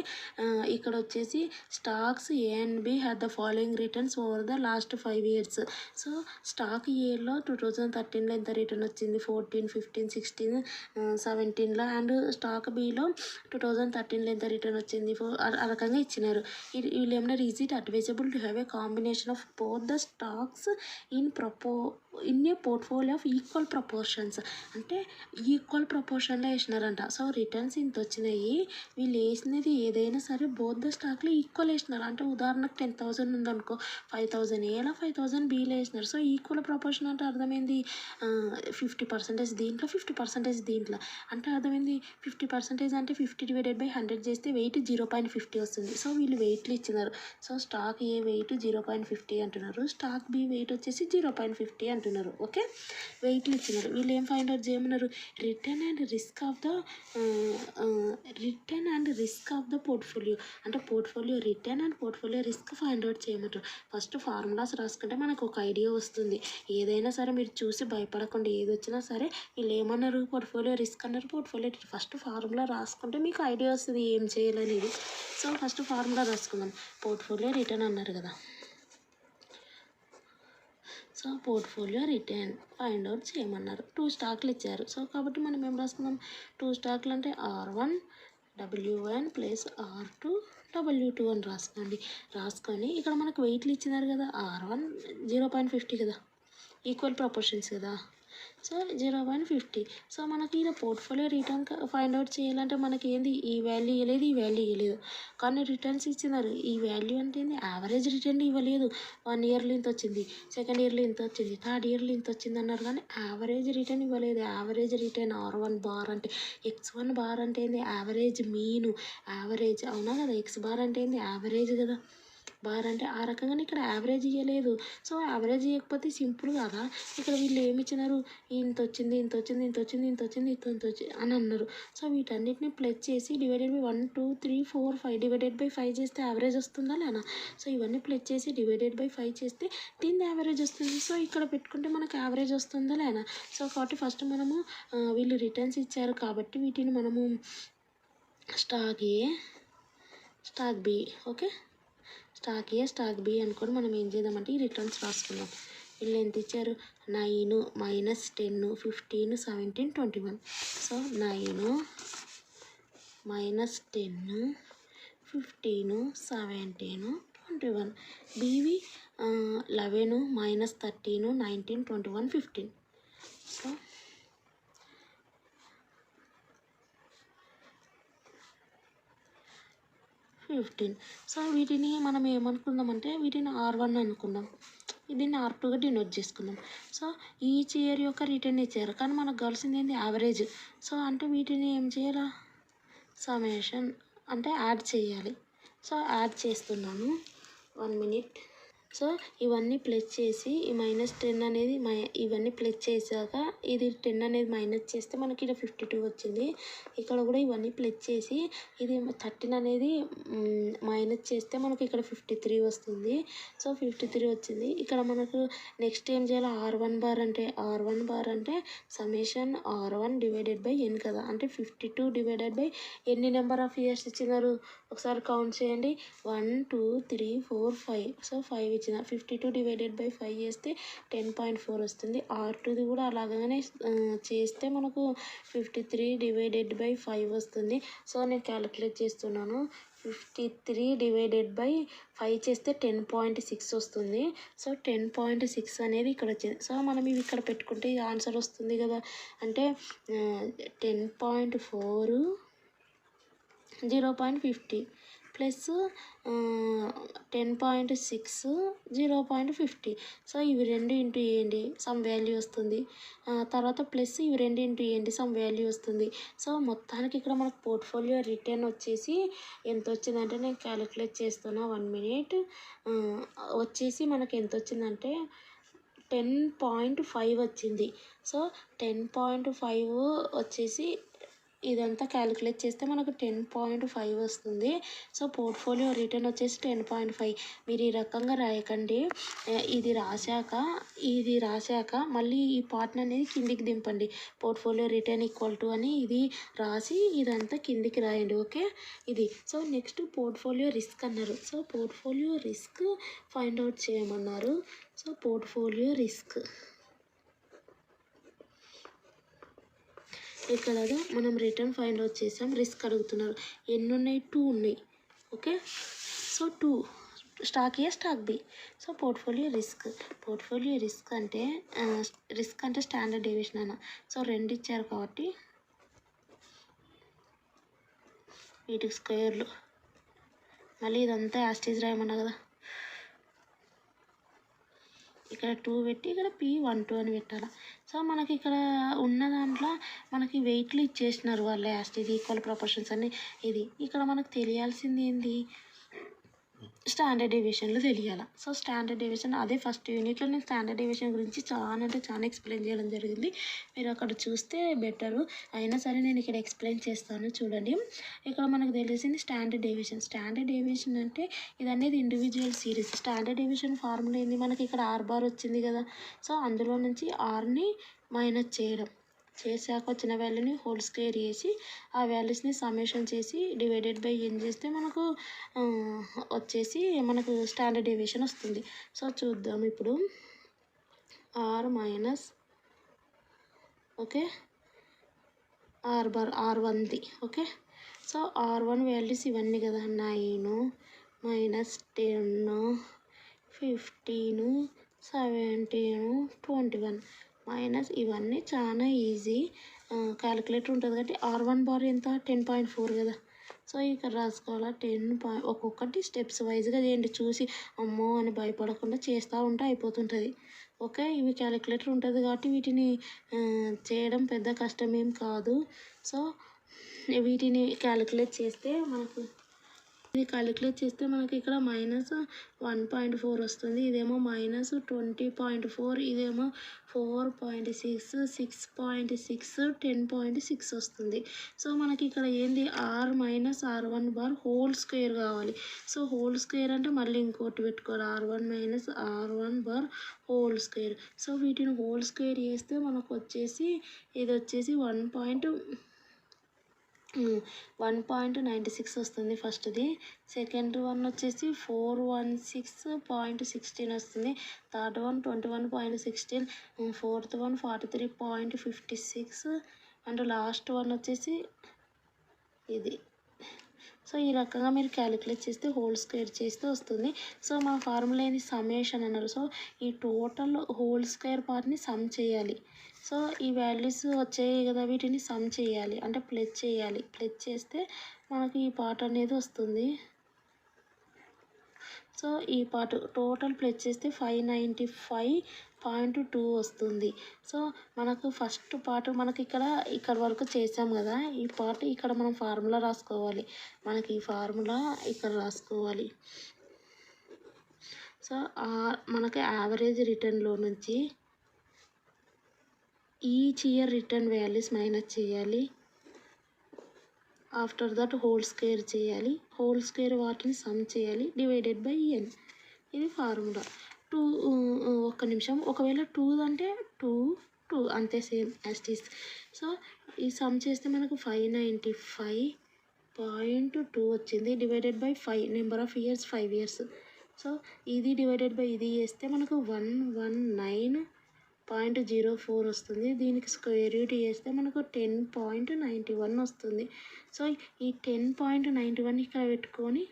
ఇక్కడ వచ్చేసి stocks A and B had the following returns over the last 5 years. So stock ఏలో 2013లో ఎంత రిటర్న్ వచ్చింది, 14, 15, 16, 17లో. అండ్ స్టాక్ బిలో 2013లో ఎంత రిటర్న్ వచ్చింది, ఆ రకంగా ఇచ్చినారు. వీళ్ళు ఏమన్నా is it advisable to have a combination of both the stocks in a portfolio of equal proportions. అంటే ఈక్వల్ ప్రపోర్షన్లో వేసినారంట. సో రిటర్న్స్ ఇంత వచ్చినాయి. వీళ్ళు వేసినది ఏదైనా సరే బోత్ ద స్టాక్లో ఈక్వల్ వేసినారు. అంటే ఉదాహరణకు 10,000 ఉందనుకో, 5,000 ఏలా 5,000 బీలో వేసినారు. సో ఈక్వల్ ప్రపోర్షన్ అంటే అర్థమైంది 50% దీంట్లో 50% దీంట్లో. అంటే అర్థమైంది 50% అంటే 50 డివైడెడ్ బై 100 చేస్తే వెయిట్ 0.50 వస్తుంది. సో వీళ్ళు వెయిట్లు ఇచ్చినారు. సో స్టాక్ ఏ వెయిట్ 0.50 అంటున్నారు, స్టాక్ బి వెయిట్ వచ్చేసి 0.50 అంటున్నారు. ఓకే, వెయిట్లు ఇచ్చినారు. వీళ్ళు ఏం ఫైండ్ అవుట్ చేయమన్నారు? Return and risk of the portfolio, అంటే portfolio return and portfolio risk find out చేయమంటారు. ఫస్ట్ ఫార్ములాస్ రాసుకుంటే మనకు ఒక ఐడియా వస్తుంది. ఏదైనా సరే మీరు చూసి భయపడకుండా, ఏది వచ్చినా సరే వీళ్ళు ఏమన్నారు? పోర్ట్ఫోలియో రిస్క్ అన్నారు, పోర్ట్ఫోలియో ఫస్ట్ ఫార్ములా రాసుకుంటే మీకు ఐడియా వస్తుంది ఏం చేయాలనేది. సో ఫస్ట్ ఫార్ములా రాసుకుందాం. పోర్ట్ఫోలియో రిటర్న్ అన్నారు కదా, so portfolio return find out చేయమన్నారు. 2 స్టాక్లు ఇచ్చారు. సో కాబట్టి మనం ఏం రాసుకుందాం? 2 స్టాక్లు అంటే R1 W1 plus R2 W2 అని రాసుకోండి. రాసుకొని ఇక్కడ మనకు వెయిట్లు ఇచ్చినారు కదా, R1 0.50 కదా, ఈక్వల్ ప్రపోర్షన్స్ కదా, సో 0.50. సో మనకి ఇలా పోర్ట్ఫోలియో రిటర్న్ ఫైండ్ అవుట్ చేయాలంటే మనకి ఏంది? ఈ వాల్యూ ఇవ్వలేదు, ఈ వాల్యూ ఇవ్వలేదు, కానీ రిటర్న్స్ ఇచ్చినారు. ఈ వాల్యూ అంటే ఏంది? యావరేజ్ రిటర్న్ ఇవ్వలేదు. 1 ఇయర్లో ఇంత వచ్చింది, సెకండ్ ఇయర్లో ఇంత వచ్చింది, థర్డ్ ఇయర్లో ఇంత వచ్చింది అన్నారు, కానీ యావరేజ్ రిటర్న్ ఇవ్వలేదు. యావరేజ్ రిటర్న్ R1 బార్ అంటే, X1 బార్ అంటే ఏంది? యావరేజ్ మీను, యావరేజ్, అవునా కదా? X బార్ అంటే ఏంది? యావరేజ్ కదా. బార్ అంటే ఆ రకంగానే ఇక్కడ యావరేజ్ ఇవ్వలేదు. సో యావరేజ్ ఇవ్వకపోతే సింపుల్ కదా. ఇక్కడ వీళ్ళు ఏమి ఇచ్చినారు? ఇంత వచ్చింది, ఇంత వచ్చింది, ఇంత వచ్చింది, ఇంత వచ్చింది, ఇంత వచ్చింది అని అన్నారు. సో వీటన్నిటిని ప్లస్ చేసి డివైడెడ్ బై 1 2 3 4 5 డివైడెడ్ బై 5 చేస్తే యావరేజ్ వస్తుందా లేదా? సో ఇవన్నీ ప్లస్ చేసి డివైడెడ్ బై 5 చేస్తే దీని యావరేజ్ వస్తుంది. సో ఇక్కడ పెట్టుకుంటే మనకు యావరేజ్ వస్తుందా లేదా? సో కాబట్టి ఫస్ట్ మనము వీళ్ళు రిటర్న్స్ ఇచ్చారు కాబట్టి వీటిని మనము stock A, stock B, okay, stock A, stock B అనుకొని మనం ఏం చేద్దామంటే ఈ రిటర్న్స్ రాసుకుందాం. వీళ్ళు ఎంత ఇచ్చారు? 9 minus 10 15 17 21. So 9 minus 10 15 17 21. BV 11 minus 13 19 21 15. So 15. So వీటిని మనం ఏమనుకుందామంటే వీటిని R1 అనుకుందాం, దీన్ని R2గా డినోట్ చేసుకుందాం. సో ఈచ్ ఇయర్ యొక్క రిటర్న్ ఇచ్చారు, కానీ మనకు కావాల్సింది ఏంటి? యావరేజ్. సో అంటే వీటిని ఏం చేయాలా? సమ్మేషన్ అంటే యాడ్ చేయాలి. సో యాడ్ చేస్తున్నాను, 1 మినిట్. సో ఇవన్నీ ప్లస్ చేసి ఈ -10 అనేది ఇవన్నీ ప్లస్ చేశాక ఇది 10 అనేది మైనస్ చేస్తే మనకి ఇక్కడ 52 వచ్చింది. ఇక్కడ కూడా ఇవన్నీ ప్లస్ చేసి ఇది 13 అనేది మైనస్ చేస్తే మనకి ఇక్కడ 53 వస్తుంది. సో 53 వచ్చింది. ఇక్కడ మనకు నెక్స్ట్ ఏం చేయాలి? R1 బార్ అంటే summation R1 divided by n కదా, అంటే 52 డివైడెడ్ బై ఎన్ని నెంబర్ ఆఫ్ ఇయర్స్ ఇచ్చినారు? ఒకసారి కౌంట్ చేయండి. 1 2 3 4 5. సో 5 ఇచ్చిన 52 డివైడెడ్ బై 5 చేస్తే 10.4 వస్తుంది. R2ది కూడా అలాగనే చేస్తే మనకు 53 డివైడెడ్ బై 5 వస్తుంది. సో నేను క్యాలిక్యులేట్ చేస్తున్నాను. 53 డివైడెడ్ బై 5 చేస్తే 10.6 వస్తుంది. సో 10.6 అనేది ఇక్కడ వచ్చింది. సో మనం ఇవి ఇక్కడ పెట్టుకుంటే ఇది ఆన్సర్ వస్తుంది కదా, అంటే 10.4 0.50 ప్లస్ 10.6 0.50. సో ఇవి రెండు ఇంటూ వేయండి, సమ్ వాల్యూ వస్తుంది. తర్వాత ప్లస్ ఇవి రెండు ఇంటూ వేయండి, సమ్ వాల్యూ వస్తుంది. సో మొత్తానికి ఇక్కడ మనకు పోర్ట్ఫోలియో రిటర్న్ వచ్చేసి ఎంత వచ్చిందంటే, నేను క్యాలిక్యులేట్ చేస్తున్నా, 1 మినిట్. వచ్చేసి మనకి ఎంత వచ్చిందంటే 10.5 వచ్చింది. సో 10.5 వచ్చేసి ఇదంతా క్యాలిక్యులేట్ చేస్తే మనకు 10.5 వస్తుంది. సో పోర్ట్ఫోలియో రిటర్న్ వచ్చేసి 10.5. మీరు ఈ రకంగా రాయకండి. ఇది రాశాక మళ్ళీ ఈ పార్ట్ని అనేది కిందికి దింపండి. పోర్ట్ఫోలియో రిటర్న్ ఈక్వల్ టు అని ఇది రాసి ఇదంతా కిందికి రాయండి. ఓకే, ఇది. సో నెక్స్ట్ పోర్ట్ఫోలియో రిస్క్ అన్నారు. So portfolio risk find out చేయమన్నారు. సో పోర్ట్ఫోలియో రిస్క్ ఇక్కడ మనం రిటర్న్ ఫైండ్ అవుట్ చేసాం, రిస్క్ అడుగుతున్నారు. ఎన్ని ఉన్నాయి? 2 ఉన్నాయి. Okay, so 2 stock A, stock B. So portfolio risk అంటే స్టాండర్డ్ డీవియేషన్ అన్న. సో 2 ఇచ్చారు కాబట్టి వీటికి స్క్వేర్లు, మళ్ళీ ఇదంతా యాస్టేజ్ రాయమన్నా కదా, ఇక్కడ 2 పెట్టి ఇక్కడ P12 అని పెట్టాలి. సో మనకి ఇక్కడ ఉన్న దాంట్లో మనకి వెయిట్లు ఇచ్చేసినారు వాళ్ళు, యాస్టేజ్ ఈక్వల్ ప్రపోర్షన్స్ అని. ఇది ఇక్కడ మనకు తెలియాల్సింది ఏంది? స్టాండర్డ్ డీవియేషన్లు తెలియాలి. సో స్టాండర్డ్ డీవియేషన్ అదే ఫస్ట్ యూనిట్లో నేను స్టాండర్డ్ డీవియేషన్ గురించి చాలా అంటే చాలా ఎక్స్ప్లెయిన్ చేయడం జరిగింది. మీరు అక్కడ చూస్తే బెటరు. అయినా సరే నేను ఇక్కడ ఎక్స్ప్లెయిన్ చేస్తాను చూడండి. ఇక్కడ మనకు తెలిసింది స్టాండర్డ్ డీవియేషన్. స్టాండర్డ్ డీవియేషన్ అంటే ఇది అనేది individual series. Standard deviation formula ఏంది, మనకి ఇక్కడ ఆర్ బార్ వచ్చింది కదా. సో అందులో నుంచి ఆర్ని మైనస్ చేయడం, చేసాక వచ్చిన వాల్యూని హోల్ స్క్వేర్ చేసి ఆ వాల్యూస్ని సమ్మేషన్ చేసి డివైడెడ్ బై n చేస్తే మనకు వచ్చేసి మనకు స్టాండర్డ్ డీవియేషన్ వస్తుంది. సో చూద్దాం ఇప్పుడు R minus okay R bar R1ది ఓకే. సో R1 వాల్యూస్ ఇవన్నీ కదా, 9 మైనస్ 10 15 17 21 మైనస్ ఇవన్నీ చాలా ఈజీ. క్యాలిక్యులేటర్ ఉంటుంది కాబట్టి R1 బార్ ఎంత 10.4 కదా. సో ఇక్కడ రాసుకోవాలా 10 ఒక్కొక్కటి స్టెప్స్ వైజ్గా చేయండి. చూసి అమ్మో అని భయపడకుండా చేస్తూ ఉంటే అయిపోతుంటుంది. ఓకే, ఇవి క్యాలిక్యులేటర్ ఉంటుంది కాబట్టి వీటిని చేయడం పెద్ద కష్టమేం కాదు. సో వీటిని క్యాలిక్యులేట్ చేస్తే మనకు ఇది క్యాలిక్యులేట్ చేస్తే మనకి ఇక్కడ -1.4 వస్తుంది. ఇదేమో -20.4, ఇదేమో 4.6, 6.6, 10.6 వస్తుంది. సో మనకి ఇక్కడ ఏంది R minus R1 bar whole square కావాలి. సో హోల్ స్క్వేర్ అంటే మళ్ళీ ఇంకోటి పెట్టుకోవాలి, R1 minus R1 bar whole square. So వీటిని హోల్ స్క్వేర్ చేస్తే మనకు వచ్చేసి ఇది వచ్చేసి 1.96 వస్తుంది ఫస్ట్ది. సెకండ్ వన్ వచ్చేసి 416.16 వస్తుంది. Third one 21.16, fourth one 43.56 and last one వచ్చేసి ఇది. సో ఈ రకంగా మీరు క్యాలిక్యులేట్ చేస్తే హోల్ స్క్వేర్ చేస్తే వస్తుంది. సో మా ఫార్ములా ఏంది, సమ్మేషన్ అన్నారు. సో ఈ టోటల్ హోల్ స్క్వేర్ పార్ట్ని సమ్ చేయాలి. సో ఈ వాల్యూస్ వచ్చాయి కదా, వీటిని సమ్ చేయాలి అంటే ప్లస్ చేయాలి. ప్లస్ చేస్తే మనకి ఈ పార్ట్ అనేది వస్తుంది. సో ఈ పార్ట్ టోటల్ ప్లస్ చేస్తే 595.2 వస్తుంది. సో మనకు ఫస్ట్ పార్ట్ మనకి ఇక్కడ వరకు చేసాం కదా, ఈ పార్ట్ ఇక్కడ మనం ఫార్ములా రాసుకోవాలి. మనకి ఈ ఫార్ములా ఇక్కడ రాసుకోవాలి. సో మనకి యావరేజ్ రిటర్న్లో నుంచి each year return values minus చేయాలి. ఆఫ్టర్ దట్ హోల్ స్క్వేర్ చేయాలి. హోల్ స్క్వేర్ వాటిని సమ్ చేయాలి డివైడెడ్ బై n. ఇది ఫార్ములా. ఒక్క నిమిషం, ఒకవేళ 2 అంటే 2 అంతే సేమ్ యాస్టీస్. సో ఈ సమ్ చేస్తే మనకు 595.2 వచ్చింది divided by 5, number of years 5 years. So ఇది డివైడెడ్ బై ఇది చేస్తే మనకు 119.04 వస్తుంది. దీనికి స్క్వేర్ రూట్ చేస్తే మనకు 10.91 వస్తుంది. సో ఈ 10.91 ఇక్కడ పెట్టుకొని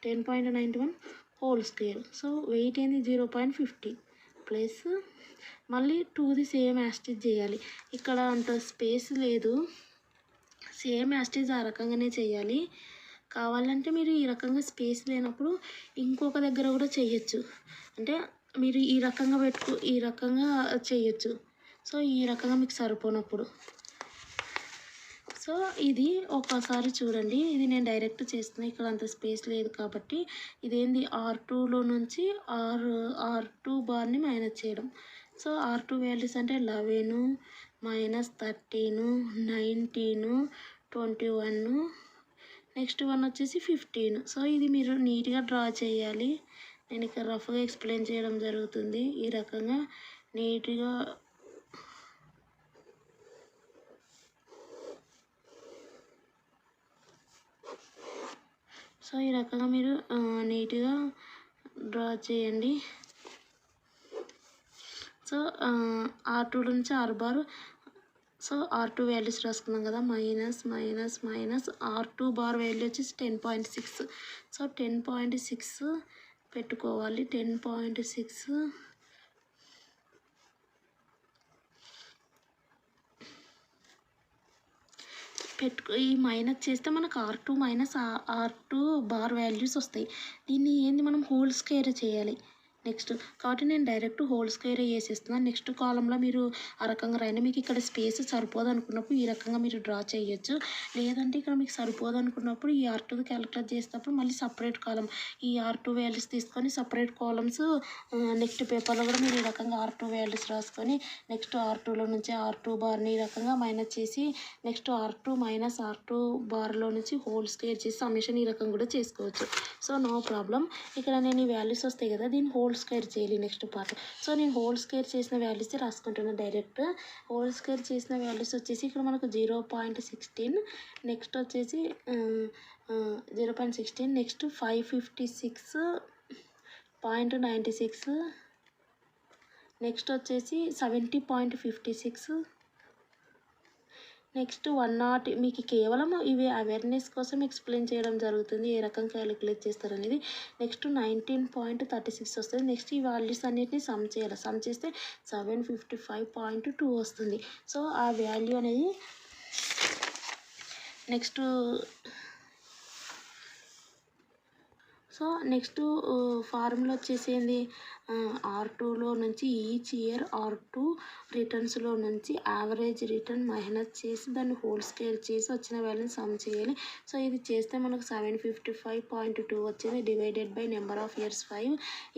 10.91 హోల్ స్క్వేర్. సో వెయిట్ ఏంది 0.50 ప్లస్ మళ్ళీ 2ది సేమ్ యాస్టిజ్ చేయాలి. ఇక్కడ అంత స్పేస్ లేదు, సేమ్ యాస్టిజ్ ఆ రకంగానే చేయాలి. కావాలంటే మీరు ఈ రకంగా స్పేస్ లేనప్పుడు ఇంకొక దగ్గర కూడా చేయొచ్చు. అంటే మీరు ఈ రకంగా చేయొచ్చు. సో ఈ రకంగా మీకు సరిపోనప్పుడు. సో ఇది ఒకసారి చూడండి, ఇది నేను డైరెక్ట్ చేస్తున్నా, ఇక్కడ అంత స్పేస్ లేదు కాబట్టి. ఇదేంది R2లో నుంచి R2 బార్ని మైనస్ చేయడం. సో R2 వాల్యూస్ అంటే 11 మైనస్ 13 19 21 నెక్స్ట్ వన్ వచ్చేసి 15. సో ఇది మీరు నీట్గా డ్రా చేయాలి. నేను ఇక్కడ రఫ్గా ఎక్స్ప్లెయిన్ చేయడం జరుగుతుంది. ఈ రకంగా నీట్గా మీరు నీట్గా డ్రా చేయండి. సో R2 నుంచి R bar. So R2 values రాసుకున్నాం కదా, minus minus minus R2 bar value వచ్చేసి 10.6. సో 10.6 పెట్టుకోవాలి. 10.6 ఈ మైనస్ చేస్తే మనకు R2 minus R2 bar values వస్తాయి. దీన్ని ఏంది మనం హోల్ స్క్వేర్ చేయాలి. నెక్స్ట్ కాబట్టి నేను డైరెక్ట్ హోల్ స్క్వేర్ వేసేస్తున్నాను. నెక్స్ట్ కాలంలో మీరు ఆ రకంగా రాయండి. మీకు ఇక్కడ స్పేస్ సరిపోదు అనుకున్నప్పుడు ఈ రకంగా మీరు డ్రా చేయొచ్చు. లేదంటే ఇక్కడ మీకు సరిపోదు అనుకున్నప్పుడు ఈ R2 క్యాలిక్యులేట్ చేసేటప్పుడు మళ్ళీ సపరేట్ కాలం ఈ R2 వాల్యూస్ తీసుకొని సపరేట్ కాలమ్స్ నెక్స్ట్ పేపర్లో కూడా మీరు ఈ రకంగా R2 వాల్యూస్ రాసుకొని నెక్స్ట్ R2లో నుంచి R2 బార్ని ఈ రకంగా మైనస్ చేసి నెక్స్ట్ R2 మైనస్ R2 బార్లో నుంచి హోల్ స్క్వేర్ చేసి సమ్మేషన్ ఈ రకంగా కూడా చేసుకోవచ్చు. So no problem. ఇక్కడ నేను ఈ వాల్యూస్ వస్తాయి కదా, దీన్ని హోల్ స్క్వేర్ చేయాలి నెక్స్ట్ పార్ట్. సో నేను హోల్ స్క్వేర్ చేసిన వాల్యూస్ రాసుకుంటున్నాను డైరెక్ట్. హోల్ స్క్వేర్ చేసిన వాల్యూస్ వచ్చేసి ఇక్కడ మనకు 0.16, నెక్స్ట్ వచ్చేసి 0.16, నెక్స్ట్ 556.96, నెక్స్ట్ వచ్చేసి 70.56, నెక్స్ట్ 100. మీకు కేవలం ఇవి అవేర్నెస్ కోసం ఎక్స్ప్లెయిన్ చేయడం జరుగుతుంది ఏ రకంగా క్యాలిక్యులేట్ చేస్తారనేది. నెక్స్ట్ 19.36 వస్తుంది. నెక్స్ట్ ఈ వాల్యూస్ అన్నిటిని సమ్ చేయాలి. సమ్ చేస్తే 755.2 వస్తుంది. సో ఆ వాల్యూ అనేది నెక్స్ట్ ఫార్ములా వచ్చేసి ఏంది, R2లో నుంచి ఈచ్ ఇయర్ R2 రిటర్న్స్లో నుంచి యావరేజ్ రిటర్న్ మైనస్ చేసి దాన్ని హోల్ స్క్వేర్ చేసి వచ్చిన వాల్యూని సమ్ చేయాలి. సో ఇది చేస్తే మనకు 755.2 వచ్చింది divided by number of years 5.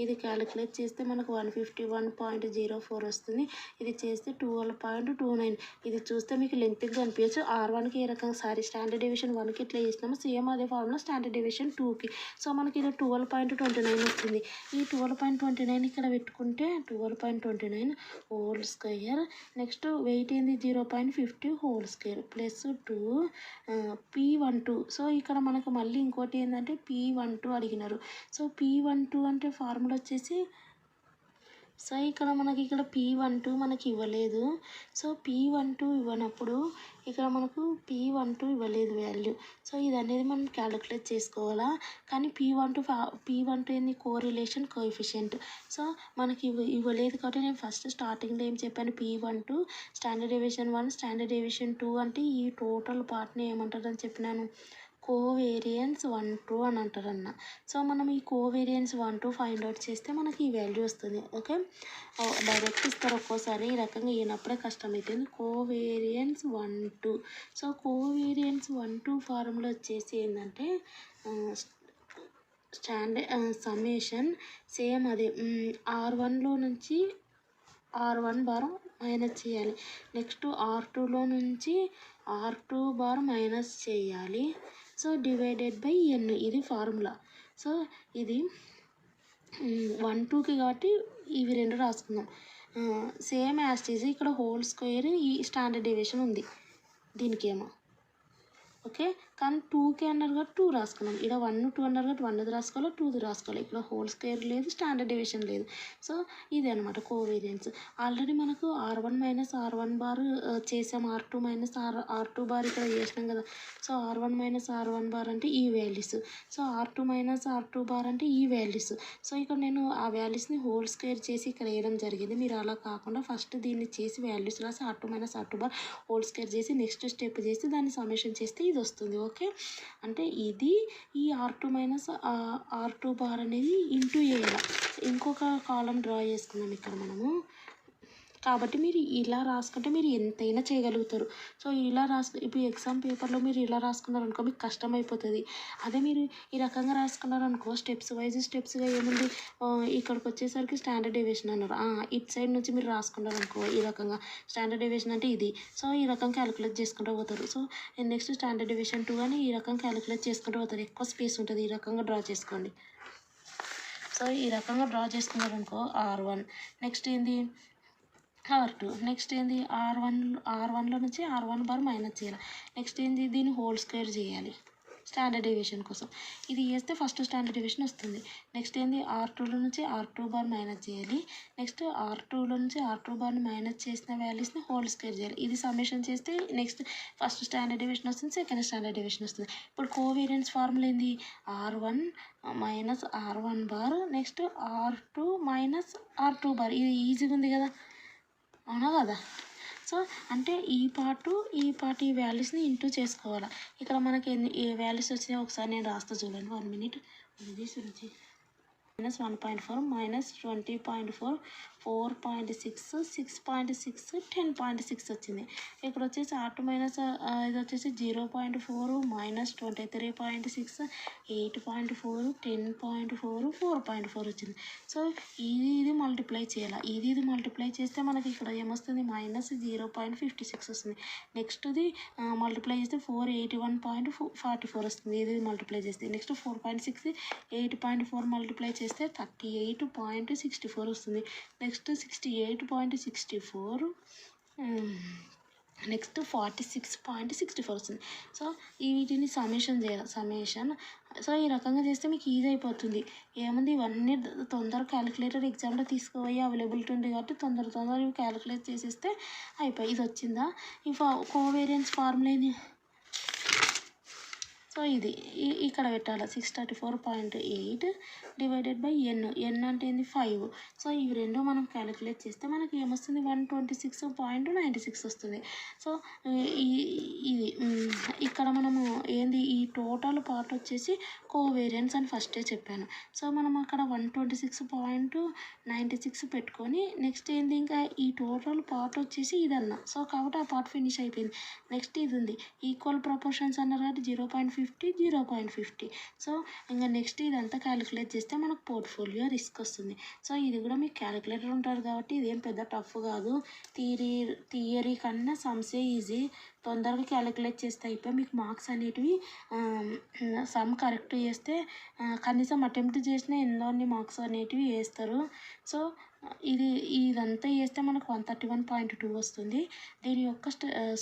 ఇది క్యాలిక్యులేట్ చేస్తే మనకు 151.04 వస్తుంది. ఇది చేస్తే 12.29. ఇది చూస్తే మీకు లెంగ్త్గా అనిపించచ్చు. R1కి ఏ రకంగా స్టాండర్డ్ డీవియేషన్ 1కి ఎట్లా చేసినామో సేమ్ అదే ఫార్ములా స్టాండర్డ్ డీవియేషన్ 2కి. సో మనకి ఇది 12.29 వస్తుంది. ఈ 12.29 ఇక్కడ పెట్టుకుంటే 12.29 హోల్ స్క్వేర్, నెక్స్ట్ వెయిట్ ఏంది 0.50 whole square plus 2 P12. So ఇక్కడ మనకు మళ్ళీ ఇంకోటి ఏంటంటే P12 అడిగినారు. సో P12 అంటే ఫార్ములా వచ్చేసి, సో ఇక్కడ మనకి P12 మనకి ఇవ్వలేదు. సో P12 ఇవ్వనప్పుడు ఇక్కడ మనకు P12 ఇవ్వలేదు వాల్యూ. సో ఇది అనేది మనం క్యాలిక్యులేట్ చేసుకోవాలా. కానీ P12 ఏంది కోరిలేషన్ కోఎఫిషియంట్. సో మనకి ఇవ్వలేదు కాబట్టి నేను ఫస్ట్ స్టార్టింగ్లో ఏం చెప్పాను, P12 standard deviation 1 standard deviation 2 అంటే ఈ టోటల్ పార్ట్ని ఏమంటారని చెప్పినాను, కోవేరియన్స్ 1 2 అని అంటారన్న. సో మనం ఈ కోవేరియన్స్ 1 2 ఫైండ్ అవుట్ చేస్తే మనకి ఈ వాల్యూ వస్తుంది. ఓకే, డైరెక్ట్ ఇస్తారు ఒక్కోసారి ఈ రకంగా అయినప్పుడే కష్టమవుతుంది. కోవేరియన్స్ 1 2. సో కోవేరియన్స్ 1 2 ఫార్ములా వచ్చేసి ఏంటంటే సమ్మేషన్ సేమ్ అదే R1లో నుంచి R1 బార్ మైనస్ చేయాలి. నెక్స్ట్ R2లో నుంచి R2 బార్ మైనస్ చేయాలి. సో డివైడెడ్ బై n ఇది ఫార్ములా. సో ఇది 1 2కి కాబట్టి ఇవి రెండు రాసుకుందాం. సేమ్ యాస్టీజ్ ఇక్కడ హోల్ స్క్వేర్ ఈ స్టాండర్డ్ డీవియేషన్ ఉంది దీనికేమో. ఓకే, కానీ 2కి అన్నారు కాబట్టి 2 రాసుకున్నాం. ఇక్కడ 1 2 అన్నారు కాబట్టి 1ది రాసుకోవాలి, 2ది రాసుకోవాలి. ఇక్కడ హోల్ స్క్వేర్ లేదు, స్టాండర్డ్ డీవియేషన్ లేదు. సో ఇది అనమాట కోవేరియన్స్. ఆల్రెడీ మనకు R1 మైనస్ R1 బార్ చేసాం, R2 మైనస్ R2 బార్ ఇక్కడ చేసినాం కదా. So R1 minus R1 bar అంటే ఈ values, so R2 minus R2 bar అంటే ఈ వాల్యూస్. సో ఇక్కడ నేను ఆ వాల్యూస్ని హోల్ స్క్వేర్ చేసి ఇక్కడ వేయడం జరిగింది. మీరు అలా కాకుండా ఫస్ట్ దీన్ని చేసి వాల్యూస్ రాసి R2 minus R2 bar whole square చేసి నెక్స్ట్ స్టెప్ చేసి దాన్ని సమ్మేషన్ చేస్తే ఇది వస్తుంది. ఓకే, అంటే ఇది ఈ R2 మైనస్ R2 బార్ అనేది ఇంటూ వేయాలి. ఇంకొక కాలం డ్రా చేసుకుందాం ఇక్కడ మనము. కాబట్టి మీరు ఇలా రాసుకుంటే మీరు ఎంతైనా చేయగలుగుతారు. సో ఇలా ఇప్పుడు ఎగ్జామ్ పేపర్లో మీరు ఇలా రాసుకున్నారనుకో మీకు కష్టమైపోతుంది. అదే మీరు ఈ రకంగా రాసుకున్నారనుకో స్టెప్స్గా ఏముంది, ఇక్కడికి వచ్చేసరికి స్టాండర్డ్ డీవియేషన్ అన్నారు. ఇటు సైడ్ నుంచి మీరు రాసుకున్నారనుకో ఈ రకంగా స్టాండర్డ్ డీవియేషన్ అంటే ఇది. సో ఈ రకంగా క్యాలిక్యులేట్ చేసుకుంటూ పోతారు. సో నెక్స్ట్ స్టాండర్డ్ డీవియేషన్ 2 అని ఈ రకంగా క్యాలిక్యులేట్ చేసుకుంటూ పోతారు. ఎక్కువ స్పేస్ ఉంటుంది, ఈ రకంగా డ్రా చేసుకోండి. సో ఈ రకంగా డ్రా చేసుకున్నారనుకో R1, నెక్స్ట్ ఏంది R2, నెక్స్ట్ ఏంది R1లో నుంచి R1 బార్ మైనస్ చేయాలి. నెక్స్ట్ ఏంది దీన్ని హోల్ స్క్వేర్ చేయాలి స్టాండర్డ్ డీవియేషన్ కోసం. ఇది చేస్తే ఫస్ట్ స్టాండర్డ్ డీవియేషన్ వస్తుంది. నెక్స్ట్ ఏంది R2లో నుంచి R2 బార్ మైనస్ చేయాలి. నెక్స్ట్ R2లో నుంచి R2 బార్ని మైనస్ చేసిన వాల్యూస్ని హోల్ స్క్వేర్ చేయాలి. ఇది సమ్మేషన్ చేస్తే నెక్స్ట్ ఫస్ట్ స్టాండర్డ్ డీవియేషన్ వస్తుంది, సెకండ్ స్టాండర్డ్ డీవియేషన్ వస్తుంది. ఇప్పుడు కోవేరియన్స్ ఫార్ములా ఏంది, R1 minus R1 bar next R2 minus R2 bar. ఇది ఈజీగా ఉంది కదా, అవునా కదా. సో అంటే ఈ వాల్యూస్ని ఇంటూ చేసుకోవాలి. ఇక్కడ మనకి ఏ వాల్యూస్ వచ్చినాయో ఒకసారి నేను రాస్తా చూడండి. 1 minute ఇది -1.4 -20.4 4.6 6.6 10.6 వచ్చింది. ఇక్కడ వచ్చేసి R2 మైనస్ ఇది వచ్చేసి 0.4 -23.6 8.4 10.4 4.4 వచ్చింది. సో ఇది మల్టిప్లై చేయాలి. ఇది మల్టిప్లై చేస్తే మనకి ఇక్కడ ఏమొస్తుంది -0.56 వస్తుంది. నెక్స్ట్ది మల్టిప్లై చేస్తే 481.44 వస్తుంది. ఇది మల్టిప్లై చేస్తే నెక్స్ట్ 4.6 8.4 మల్టిప్లై చేస్తే 38.64 వస్తుంది. నెక్స్ట్ 68.64 నెక్స్ట్ 46.64 వస్తుంది. సో వీటిని సమ్మేషన్ చేయాలి. సో ఈ రకంగా చేస్తే మీకు ఈజీ అయిపోతుంది. ఏముంది ఇవన్నీ తొందరగా క్యాలిక్యులేటర్ ఎగ్జామ్లో తీసుకుపోయి అవైలబిలిటీ ఉంది కాబట్టి తొందరగా ఇవి క్యాలిక్యులేట్ చేసేస్తే అయిపోయి. ఇది వచ్చిందా? ఈ కోవేరియన్స్ ఫార్ములా ఏంది? సో ఇది ఇక్కడ పెట్టాలి 634.8 డివైడెడ్ బై ఎన్ అంటే ఏంది 5. సో ఇవి రెండు మనం క్యాలిక్యులేట్ చేస్తే మనకి ఏమొస్తుంది 126.96 వస్తుంది. సో ఇది ఇక్కడ మనము ఏంది ఈ టోటల్ పార్ట్ వచ్చేసి కోవేరియన్స్ అని ఫస్టే చెప్పాను. సో మనం అక్కడ 126.96 పెట్టుకొని నెక్స్ట్ ఏంది ఇంకా ఈ టోటల్ పార్ట్ వచ్చేసి ఇదన్నా. సో కాబట్టి ఆ పార్ట్ ఫినిష్ అయిపోయింది. నెక్స్ట్ ఇది ఉంది ఈక్వల్ ప్రపోర్షన్స్ అన్నారు కాబట్టి 0.50 సో ఇంకా నెక్స్ట్ ఇదంతా క్యాలిక్యులేట్ చేస్తే మనకు పోర్ట్ఫోలియో రిస్క్ వస్తుంది. సో ఇది కూడా మీకు క్యాలిక్యులేటర్ ఉంటుంది కాబట్టి ఇదేం పెద్ద టఫ్ కాదు. థియరీ కన్నా సమ్సే ఈజీ. తొందరగా క్యాలిక్యులేట్ చేస్తే అయిపోయి మీకు మార్క్స్ అనేటివి సమ్ కరెక్ట్ చేస్తే కనీసం అటెంప్ట్ చేసిన ఎన్నోన్ని మార్క్స్ అనేటివి వేస్తారు. సో ఇదంతా చేస్తే మనకు 131.2 వస్తుంది. దీని యొక్క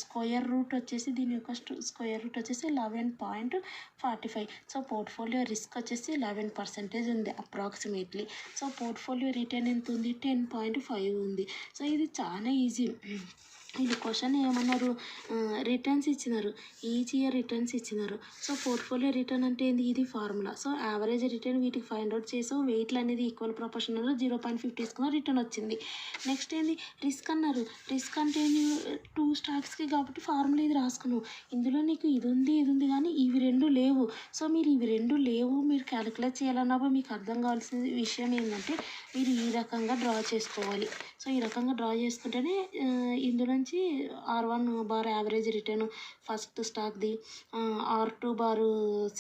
స్క్వేర్ రూట్ వచ్చేసి 11.45. సో పోర్ట్ఫోలియో రిస్క్ వచ్చేసి 11% ఉంది అప్రాక్సిమేట్లీ. సో పోర్ట్ఫోలియో రిటర్న్ ఎంత ఉంది 10.5 ఉంది. సో ఇది చాలా ఈజీ. ఇది క్వశ్చన్ ఏమన్నారు రిటర్న్స్ ఇచ్చినారు, ఈచ్ ఇయర్ రిటర్న్స్ ఇచ్చినారు. సో పోర్ట్ఫోలియో రిటర్న్ అంటే ఏంది? ఇది ఫార్ములా. సో యావరేజ్ రిటర్న్ వీటికి ఫైండ్ అవుట్ చేసావు. వెయిట్లు అనేది ఈక్వల్ ప్రపోర్షనల్ 0.50 తీసుకున్నా రిటర్న్ వచ్చింది. నెక్స్ట్ ఏంది రిస్క్ అన్నారు. రిస్క్ అంటే ఏంది 2 స్టాక్స్కి కాబట్టి ఫార్ములా ఇది రాసుకున్నావు. ఇందులో నీకు ఇది ఉంది కానీ ఇవి రెండు లేవు. సో మీరు ఇవి రెండు లేవు మీరు క్యాలిక్యులేట్ చేయాలన్నప్పుడు మీకు అర్థం కావాల్సిన విషయం ఏంటంటే మీరు ఈ రకంగా డ్రా చేసుకోవాలి. సో ఈ రకంగా డ్రా చేసుకుంటేనే ఇందులో R1 bar average return first స్టాక్ది, R2 bar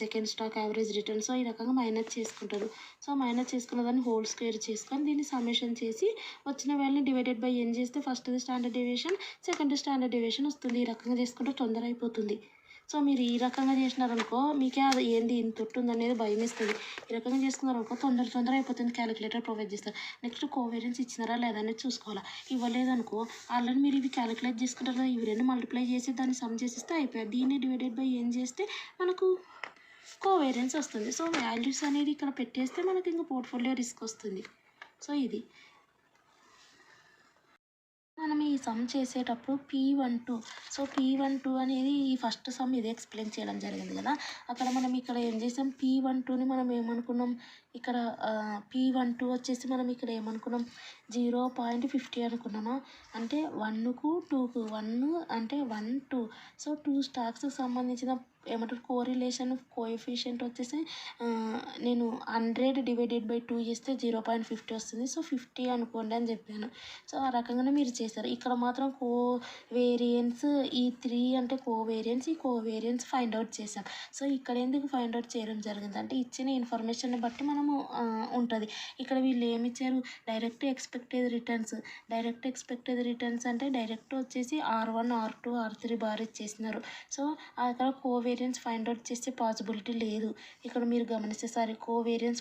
second stock average return. So ఈ రకంగా మైనస్ చేసుకుంటారు. సో మైనస్ చేసుకున్న దాన్ని హోల్ స్క్వేర్ చేసుకొని దీన్ని సమ్మేషన్ చేసి వచ్చిన వాల్యూని డివైడెడ్ బై n చేస్తే ఫస్ట్ది standard deviation second standard deviation వస్తుంది. ఈ రకంగా చేసుకుంటే తొందర అయిపోతుంది. సో మీరు ఈ రకంగా చేసినారనుకో మీకే అది ఏంది ఇంత ఉంటుంది అనేది భయం వేస్తుంది. ఈ రకంగా చేసుకున్నారనుకో తొందర అయిపోతుంది. క్యాలిక్యులేటర్ ప్రొవైడ్ చేస్తారు. నెక్స్ట్ కోవేరియన్స్ ఇచ్చినారా లేదా అనేది చూసుకోవాలా. ఇవ్వలేదనుకో ఆల్రెడీ మీరు ఇవి క్యాలిక్యులేట్ చేసుకుంటారు కదా, ఇవి రెండు మల్టిప్లై చేసి దాన్ని సమ్ చేసిస్తే అయిపోయాయి. దీన్ని డివైడెడ్ బై n చేస్తే మనకు కోవేరియన్స్ వస్తుంది. సో వాల్యూస్ అనేది ఇక్కడ పెట్టేస్తే మనకి ఇంకా పోర్ట్ఫోలియో రిస్క్ వస్తుంది. సో ఇది మనం ఈ సమ్ చేసేటప్పుడు P12 సో P12 అనేది ఈ ఫస్ట్ సమ్ ఇది ఎక్స్ప్లెయిన్ చేయడం జరిగింది కదా. అక్కడ మనం ఇక్కడ ఏం చేసాం P12ని మనం ఏమనుకున్నాం ఇక్కడ P12 వచ్చేసి మనం ఇక్కడ ఏమనుకున్నాం 0.50 అనుకున్నామా. అంటే 1కు 2కు 1 అంటే 1 2. సో 2 స్టాక్స్కి సంబంధించిన ఏమంటారు కోరిలేషన్ కోఎఫిషియంట్ వచ్చేసి నేను 100 డివైడెడ్ బై 2 చేస్తే 0.50 వస్తుంది. సో 50 అనుకోండి అని చెప్పాను. సో ఆ రకంగానే మీరు చేస్తారు. ఇక్కడ మాత్రం కోవేరియన్స్ ఈ 3 అంటే కోవేరియన్స్, ఈ కోవేరియన్స్ ఫైండ్ అవుట్ చేసాం. సో ఇక్కడ ఎందుకు ఫైండ్ అవుట్ చేయడం జరిగింది అంటే ఇచ్చిన ఇన్ఫర్మేషన్ బట్టి మనము ఉంటుంది. ఇక్కడ వీళ్ళు ఏమి ఇచ్చారు డైరెక్ట్ ఎక్స్పెక్టెడ్ రిటర్న్స్ అంటే డైరెక్ట్ వచ్చేసి R1 R2 R3 బార్ ఇచ్చేసినారు. సో అక్కడ కోవేరియన్స్ ఫైండ్ అవుట్ చేసే పాసిబిలిటీ లేదు. ఇక్కడ మీరు గమనిస్తే కోవేరియన్స్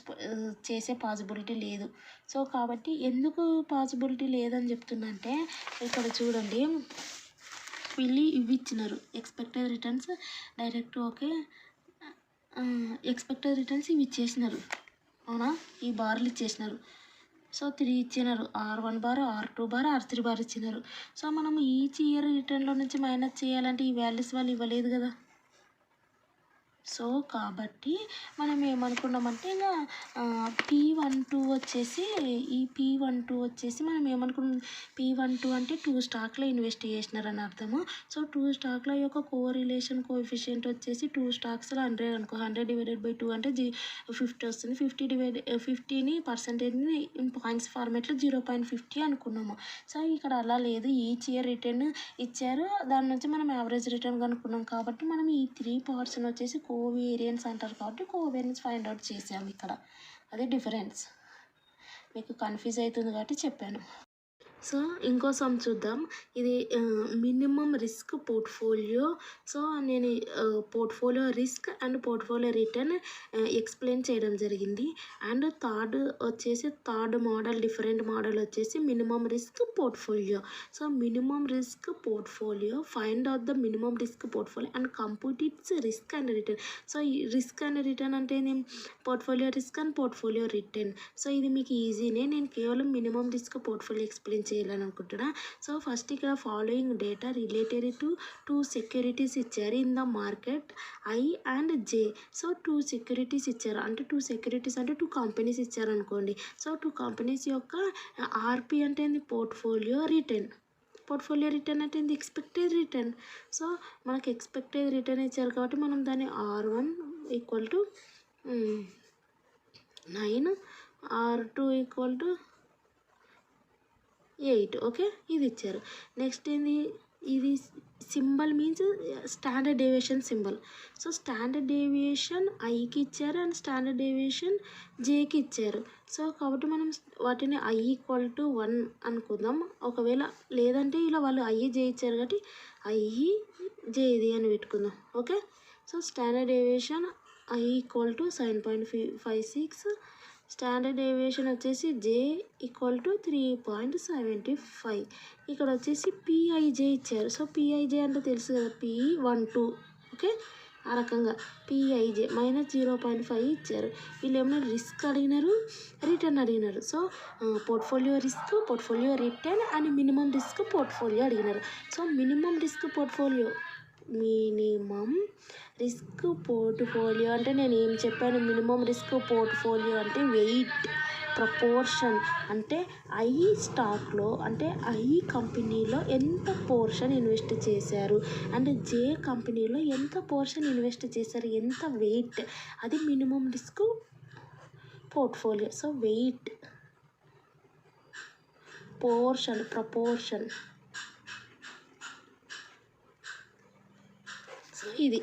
చేసే పాసిబిలిటీ లేదు. సో కాబట్టి ఎందుకు పాసిబిలిటీ లేదని చెప్తున్నా అంటే ఇక్కడ చూడండి వీళ్ళు ఇవి ఇచ్చినారు expected returns direct okay expected returns ఇవి ఇచ్చేసినారు అవునా, ఈ బార్లు ఇచ్చేసినారు. సో 3 ఇచ్చినారు R1 bar R2 bar R3 bar ఇచ్చినారు. సో మనము ఈచ్ ఇయర్ రిటర్న్లో నుంచి మైనస్ చేయాలంటే ఈ వాల్యూస్ వాళ్ళు ఇవ్వలేదు కదా. సో కాబట్టి మనం ఏమనుకున్నామంటే ఇంకా P12 వచ్చేసి మనం ఏమనుకున్నాం, P12 అంటే 2 స్టాక్లో ఇన్వెస్ట్ చేసినారని అర్థము. సో 2 స్టాక్ల యొక్క కోరిలేషన్ కోఎఫిషియంట్ వచ్చేసి 2 స్టాక్స్లో 100 అనుకో, 100/2 అంటే 50 వస్తుంది. 50ని పర్సెంటేజ్ని పాయింట్స్ ఫార్మేట్లో 0.50 అనుకున్నాము. సో ఇక్కడ అలా లేదు, ఈచ్ ఇయర్ రిటర్న్ ఇచ్చారు, దాని నుంచి మనం యావరేజ్ రిటర్న్ కనుక్కున్నాం కాబట్టి మనం ఈ 3 పార్ట్స్ని వచ్చేసి కోవేరియన్స్ అంటారు కాబట్టి కోవేరియన్స్ ఫైండ్ అవుట్ చేసాము ఇక్కడ. అదే డిఫరెన్స్. మీకు కన్ఫ్యూజ్ అవుతుంది కాబట్టి చెప్పాను. సో ఇంకో సమ్ చూద్దాం. ఇది మినిమం రిస్క్ పోర్ట్ఫోలియో. సో నేను portfolio risk and portfolio return explain చేయడం జరిగింది. And third model, different model వచ్చేసి minimum risk portfolio. So minimum risk portfolio, find out the minimum risk portfolio and compute its risk and return. So ఈ రిస్క్ అండ్ రిటర్న్ అంటే portfolio risk and portfolio return. So ఇది మీకు ఈజీనే, నేను కేవలం మినిమం రిస్క్ పోర్ట్ఫోలియో ఎక్స్ప్లెయిన్ చేయాలని అనుకుంటున్నా. సో ఫస్ట్ ఇక్కడ following data related to 2 securities ఇచ్చారు in the market, I and J. So 2 securities ఇచ్చారు, అంటే 2 సెక్యూరిటీస్ అంటే 2 కంపెనీస్ ఇచ్చారు అనుకోండి. సో 2 కంపెనీస్ యొక్క ఆర్పి అంటే ఏంది, పోర్ట్ఫోలియో రిటర్న్. పోర్ట్ఫోలియో రిటర్న్ అంటే ఏంది, ఎక్స్పెక్టెడ్ రిటర్న్. సో మనకి ఎక్స్పెక్టెడ్ రిటర్న్ ఇచ్చారు కాబట్టి మనం దాన్ని R1 = 9, R2 = 8. ఓకే, ఇది ఇచ్చారు. నెక్స్ట్ ఏంది, ఇది symbol means standard deviation symbol. So standard deviation ఐకి ఇచ్చారు అండ్ స్టాండర్డ్ డేవియేషన్ జేకి ఇచ్చారు. సో కాబట్టి మనం వాటిని I = 1 అనుకుందాం. ఒకవేళ లేదంటే ఇలా వాళ్ళు I J ఇచ్చారు కాబట్టి I J ఇది అని పెట్టుకుందాం. Okay, so standard deviation I = 7.56, standard deviation వచ్చేసి J = 3.75. ఇక్కడ వచ్చేసి PIJ ఇచ్చారు. సో PIJ అంటే తెలుసు కదా, P12. ఓకే, ఆ రకంగా PIJ -0.5 ఇచ్చారు. వీళ్ళు ఏమైనా రిస్క్ అడిగినారు, రిటర్న్ అడిగినారు. So portfolio risk, portfolio return and minimum risk portfolio అడిగినారు. సో మినిమం రిస్క్ పోర్ట్ఫోలియో అంటే నేను ఏం చెప్పాను, మినిమం రిస్క్ పోర్ట్ఫోలియో అంటే వెయిట్, ప్రపోర్షన్, అంటే ఐ స్టాక్లో అంటే ఐ కంపెనీలో ఎంత పోర్షన్ ఇన్వెస్ట్ చేశారు అండ్ జే కంపెనీలో ఎంత పోర్షన్ ఇన్వెస్ట్ చేశారు, ఎంత వెయిట్, అది minimum risk portfolio. So weight, portion, proportion. So ఇది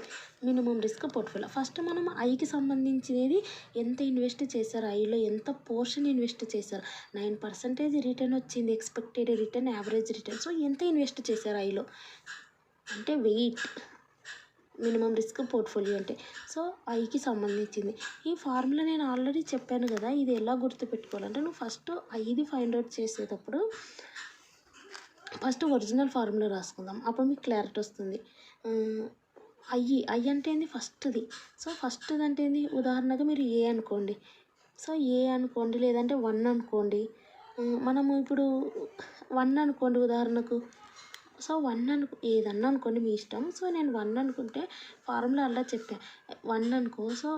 మినిమం రిస్క్ పోర్ట్ఫోలియో. ఫస్ట్ మనం ఐకి సంబంధించినది ఎంత ఇన్వెస్ట్ చేశారు, ఐలో ఎంత పోర్షన్ ఇన్వెస్ట్ చేశారు. 9% రిటర్న్ వచ్చింది, expected return, average return. So ఎంత ఇన్వెస్ట్ చేశారు ఐలో అంటే వెయిట్, మినిమం రిస్క్ పోర్ట్ఫోలియో అంటే. సో ఐకి సంబంధించింది. ఈ ఫార్ములా నేను ఆల్రెడీ చెప్పాను కదా, ఇది ఎలా గుర్తుపెట్టుకోవాలంటే నువ్వు ఫస్ట్ ఐది ఫైండ్ అవుట్ చేసేటప్పుడు ఫస్ట్ ఒరిజినల్ ఫార్ములా రాసుకుందాం, అప్పుడు మీకు క్లారిటీ వస్తుంది. ఐ అంటే ఏంది, ఫస్ట్ది. సో ఫస్ట్ది అంటే ఏంది, ఉదాహరణగా మీరు ఏ అనుకోండి. సో ఏ అనుకోండి, లేదంటే 1 అనుకోండి. మనము ఇప్పుడు 1 అనుకోండి ఉదాహరణకు. సో 1 ఏదన్నా అనుకోండి మీ ఇష్టం. సో నేను 1 అనుకుంటే ఫార్ములా అలా చెప్పాను, 1 అనుకో. సో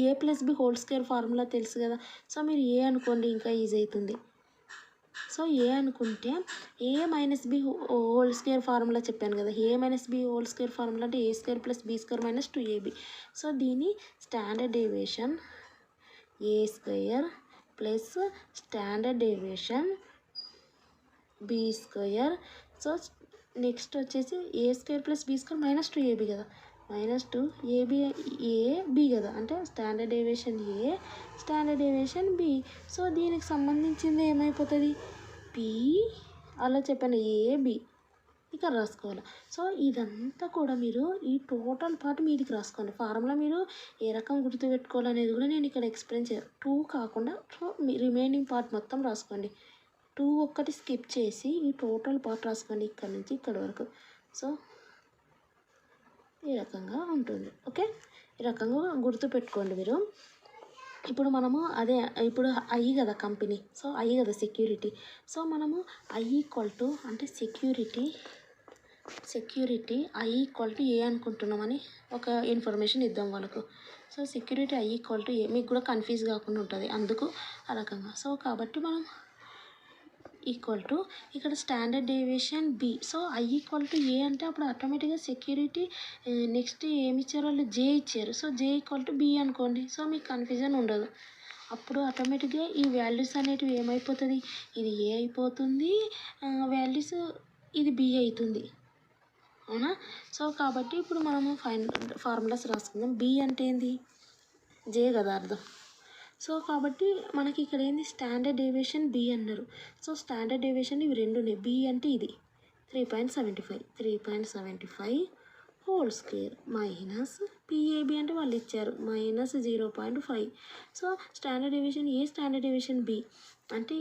A+B² ఫార్ములా తెలుసు కదా. సో మీరు ఏ అనుకోండి, ఇంకా ఈజీ అవుతుంది. సో ఏ అనుకుంటే A-B² ఫార్ములా చెప్పాను కదా, A-B² ఫార్ములా అంటే A² + B² - 2AB. సో దీని standard deviation A² plus standard deviation B². So next వచ్చేసి A² + B² - 2AB కదా, -2AB కదా, అంటే standard deviation A, standard deviation B. So దీనికి సంబంధించింది ఏమైపోతుంది, P, అలా చెప్పాను AB ఇక్కడ రాసుకోవాలి. సో ఇదంతా కూడా మీరు ఈ టోటల్ పార్ట్ మీదికి రాసుకోండి. ఫార్ములా మీరు ఏ రకం గుర్తుపెట్టుకోవాలనేది కూడా నేను ఇక్కడ ఎక్స్ప్లెయిన్ చేయాలి. 2 కాకుండా రిమైనింగ్ పార్ట్ మొత్తం రాసుకోండి. 2 ఒక్కటి స్కిప్ చేసి ఈ టోటల్ పార్ట్ రాసుకోండి, ఇక్కడ నుంచి ఇక్కడ వరకు. సో ఈ రకంగా ఉంటుంది. ఓకే, ఈ రకంగా గుర్తుపెట్టుకోండి మీరు. ఇప్పుడు మనము అదే, ఇప్పుడు ఐ కదా కంపెనీ, సో ఐ కదా సెక్యూరిటీ. సో మనము I = అంటే security security I equal to A అనుకుంటున్నామని ఒక ఇన్ఫర్మేషన్ ఇద్దాం వాళ్ళకు. So security I equal to A, మీకు కూడా కన్ఫ్యూజ్ కాకుండా ఉంటుంది అందుకు ఆ రకంగా. సో కాబట్టి మనం ఈక్వల్ టు ఇక్కడ standard deviation B. So I equal to A అంటే అప్పుడు ఆటోమేటిక్గా సెక్యూరిటీ నెక్స్ట్ ఏమి ఇచ్చారు వాళ్ళు, జే ఇచ్చారు. So J equal to be అనుకోండి. సో మీకు కన్ఫ్యూజన్ ఉండదు. అప్పుడు ఆటోమేటిక్గా ఈ వాల్యూస్ అనేటివి ఏమైపోతుంది, ఇది ఏ అయిపోతుంది, వాల్యూస్ ఇది బి అవుతుంది, అవునా. సో కాబట్టి ఇప్పుడు మనము ఫార్ములాస్ రాసుకుందాం. బి అంటే ఏంది, జే కదా అర్థం. సో కాబట్టి మనకి ఇక్కడ ఏంది, స్టాండర్డ్ డేవియేషన్ బి అన్నారు. సో స్టాండర్డ్ డేవియేషన్ ఇవి రెండు ఉన్నాయి. బి అంటే ఇది 3.75 హోల్ స్క్వేర్ మైనస్ పిఏబి అంటే వాళ్ళు ఇచ్చారు మైనస్ 0.5. సో స్టాండర్డ్ డేవియేషన్ ఏ, స్టాండర్డ్ డేవియేషన్ బి అంటే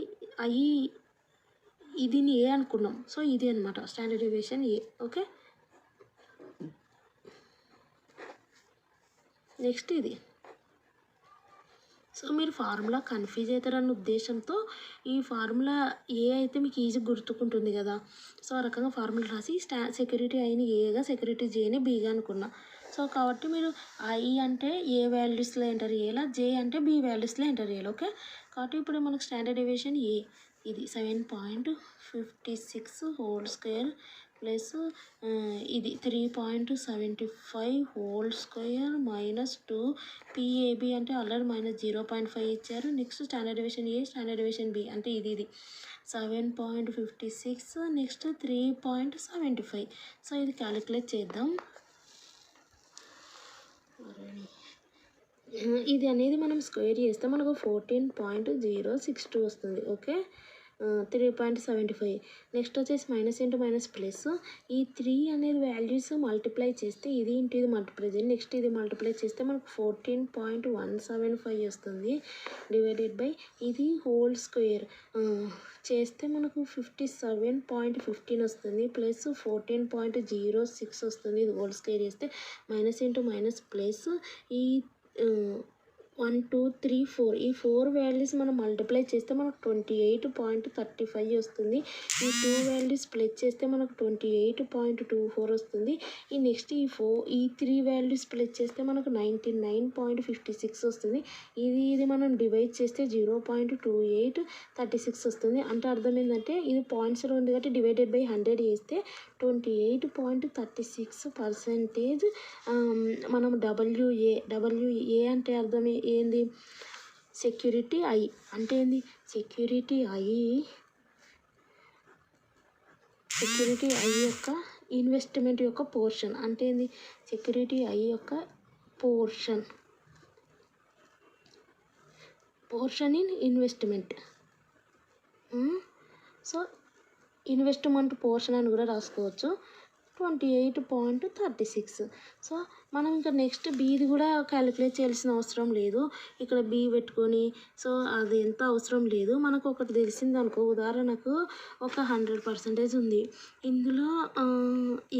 అవి ఇది ఏ అనుకున్నాం. సో ఇది అనమాట స్టాండర్డ్ డేవియేషన్ ఏ. ఓకే, నెక్స్ట్ ఇది. సో మీరు ఫార్ములా కన్ఫ్యూజ్ అవుతారన్న ఉద్దేశంతో ఈ ఫార్ములా ఏ అయితే మీకు ఈజీ గుర్తుకుంటుంది కదా. సో ఆ రకంగా ఫార్ములా రాసి సెక్యూరిటీ ఐని ఏగా, సెక్యూరిటీ జేని బీగా అనుకున్నా. సో కాబట్టి మీరు ఐ అంటే ఏ వాల్యూస్లో ఎంటర్ చేయాలా, జే అంటే బి వాల్యూస్లో ఎంటర్ చేయాలి. ఓకే, కాబట్టి ఇప్పుడు మనకు స్టాండర్డ్ డేవియేషన్ ఏ ఇది 7.56 హోల్ స్క్వేర్ ప్లస్ ఇది 3.75 హోల్ స్క్వేర్ మైనస్ 2 పిఏబి అంటే ఆల్రెడీ మైనస్ 0.5 ఇచ్చారు. నెక్స్ట్ స్టాండర్డ్ డేవియేషన్ ఏ, స్టాండర్డ్ డేవియేషన్ బి అంటే ఇది 7.56 నెక్స్ట్ 3.75. సో ఇది క్యాలిక్యులేట్ చేద్దాం. ఇది అనేది మనం స్క్వేర్ చేస్తే మనకు 14.062 వస్తుంది. ఓకే, 3.75. నెక్స్ట్ వచ్చేసి మైనస్ ఇంటూ మైనస్ ప్లస్. ఈ 3 అనేది వాల్యూస్ మల్టిప్లై చేస్తే ఇది ఇంటూ ఇది మల్టిప్లై చేయండి. నెక్స్ట్ ఇది మల్టిప్లై చేస్తే మనకు 14.175 వస్తుంది. డివైడెడ్ బై ఇది హోల్ స్క్వేర్ చేస్తే మనకు 57.15 వస్తుంది. ప్లస్ 14.06 వస్తుంది. ఇది హోల్ స్క్వేర్ చేస్తే మైనస్ ఇంటూ మైనస్ ప్లస్ ఈ 1 2 3 4 ఈ 4 వాల్యూస్ మనం మల్టిప్లై చేస్తే మనకు 28.35 వస్తుంది. ఈ 2 వాల్యూస్ ప్లస్ చేస్తే మనకు 28.24 వస్తుంది. ఈ నెక్స్ట్ ఈ 3 వాల్యూస్ ప్లస్ చేస్తే మనకు 99.56 వస్తుంది. ఇది మనం డివైడ్ చేస్తే 0.2836 వస్తుంది. అంటే అర్థం ఏంటంటే ఇది పాయింట్స్లో ఉంది కాబట్టి డివైడెడ్ బై 100 చేస్తే 28.36% మనం డబ్ల్యూఏ అంటే అర్థం ఏంది, సెక్యూరిటీ ఐ అంటే ఏంది, సెక్యూరిటీ ఐ యొక్క ఇన్వెస్ట్మెంట్ యొక్క పోర్షన్ అంటే ఏంది, సెక్యూరిటీ ఐ యొక్క portion in investment. So investment portion అని కూడా రాసుకోవచ్చు 28.36. సో మనం ఇంకా నెక్స్ట్ బీది కూడా క్యాలిక్యులేట్ చేయాల్సిన అవసరం లేదు. ఇక్కడ బి పెట్టుకొని సో అది ఎంత అవసరం లేదు. మనకు ఒకటి తెలిసింది అనుకో, ఉదాహరణకు ఒక 100% ఉంది. ఇందులో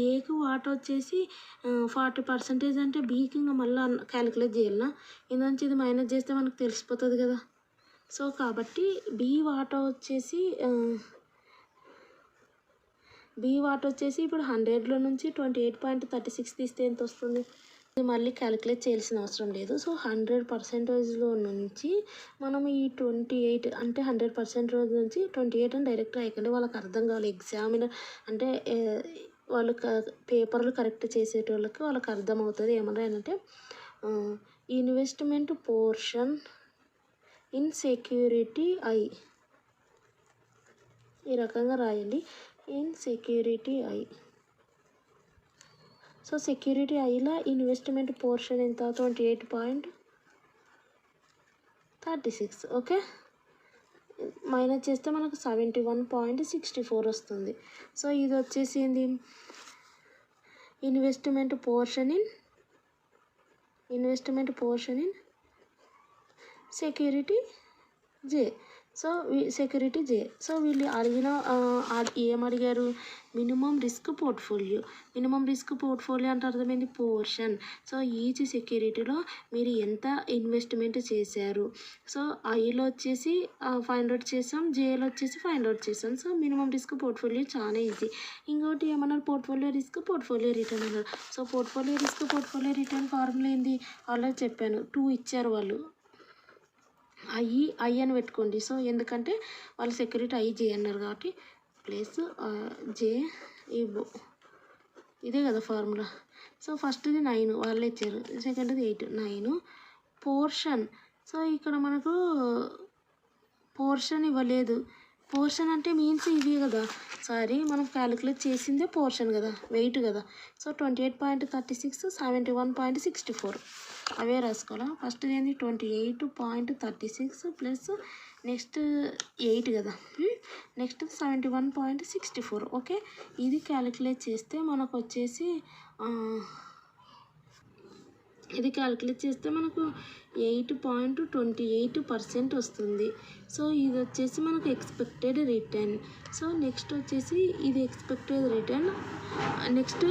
ఏకి వాటా వచ్చేసి 40% అంటే బీకి ఇంకా మళ్ళీ క్యాలిక్యులేట్ చేయాలన్నా, ఇందులోంచి ఇది మైనస్ చేస్తే మనకు తెలిసిపోతుంది కదా. సో కాబట్టి బి వాటా వచ్చేసి ఇప్పుడు 100లో నుంచి 28.36 తీస్తే ఎంత వస్తుంది, ఇది మళ్ళీ క్యాలిక్యులేట్ చేయాల్సిన అవసరం లేదు. సో 100%లో నుంచి మనం ఈ 28 అంటే 100% నుంచి 28 అని డైరెక్ట్ రాయకండి, వాళ్ళకి అర్థం కావాలి. ఎగ్జామినర్ అంటే వాళ్ళు పేపర్లు కరెక్ట్ చేసేటోళ్ళకి వాళ్ళకి అర్థమవుతుంది. ఏమన్నారంటే investment portion in security I ఈ రకంగా రాయండి, in security I. So security ఐలో ఇన్వెస్ట్మెంట్ పోర్షన్ ఎంత, 28.36. ఓకే, మైనస్ చేస్తే మనకు 71.64 వస్తుంది. సో ఇది వచ్చేసి ఏంది, investment portion in security J. So security J. So వీళ్ళు అడిగిన ఏమడిగారు, minimum risk portfolio. Minimum risk portfolio అంటే అర్థమైంది పోర్షన్. సో ఈచ్ సెక్యూరిటీలో మీరు ఎంత ఇన్వెస్ట్మెంట్ చేశారు. సో ఐలో వచ్చేసి 500 చేసాం, జేలో వచ్చేసి 500 చేసాం. సో మినిమం రిస్క్ పోర్ట్ఫోలియో చాలా ఈజీ. ఇంకోటి ఏమన్నారు, పోర్ట్ఫోలియో రిస్క్ పోర్ట్ఫోలియో రిటర్న్ అన్నారు. So portfolio risk portfolio return formula ఏంది, ఆల్రెడీ చెప్పాను, 2 ఇచ్చారు వాళ్ళు. ఐ అని పెట్టుకోండి. సో ఎందుకంటే వాళ్ళు సెక్యూరిటీ జే అన్నారు కాబట్టి ప్లస్ జే ఇదే కదా ఫార్ములా. సో ఫస్ట్ది 9 వాళ్ళే ఇచ్చారు, సెకండ్ది 8, 9 పోర్షన్. సో ఇక్కడ మనకు పోర్షన్ ఇవ్వలేదు. పోర్షన్ అంటే మీన్స్ ఇవి కదా, సారీ మనం క్యాలిక్యులేట్ చేసిందే పోర్షన్ కదా, వెయిట్ కదా. సో 28.36, 71.64 అవే రాసుకోవాలా. ఫస్ట్ ఏంది 28.36 ప్లస్ నెక్స్ట్ 8 కదా, నెక్స్ట్ 71.64. ఓకే, ఇది క్యాలిక్యులేట్ చేస్తే మనకు వచ్చేసి ఇది క్యాలిక్యులేట్ చేస్తే మనకు 8.28% వస్తుంది. సో ఇది వచ్చేసి మనకు ఎక్స్పెక్టెడ్ రిటర్న్. సో నెక్స్ట్ వచ్చేసి ఇది expected return, next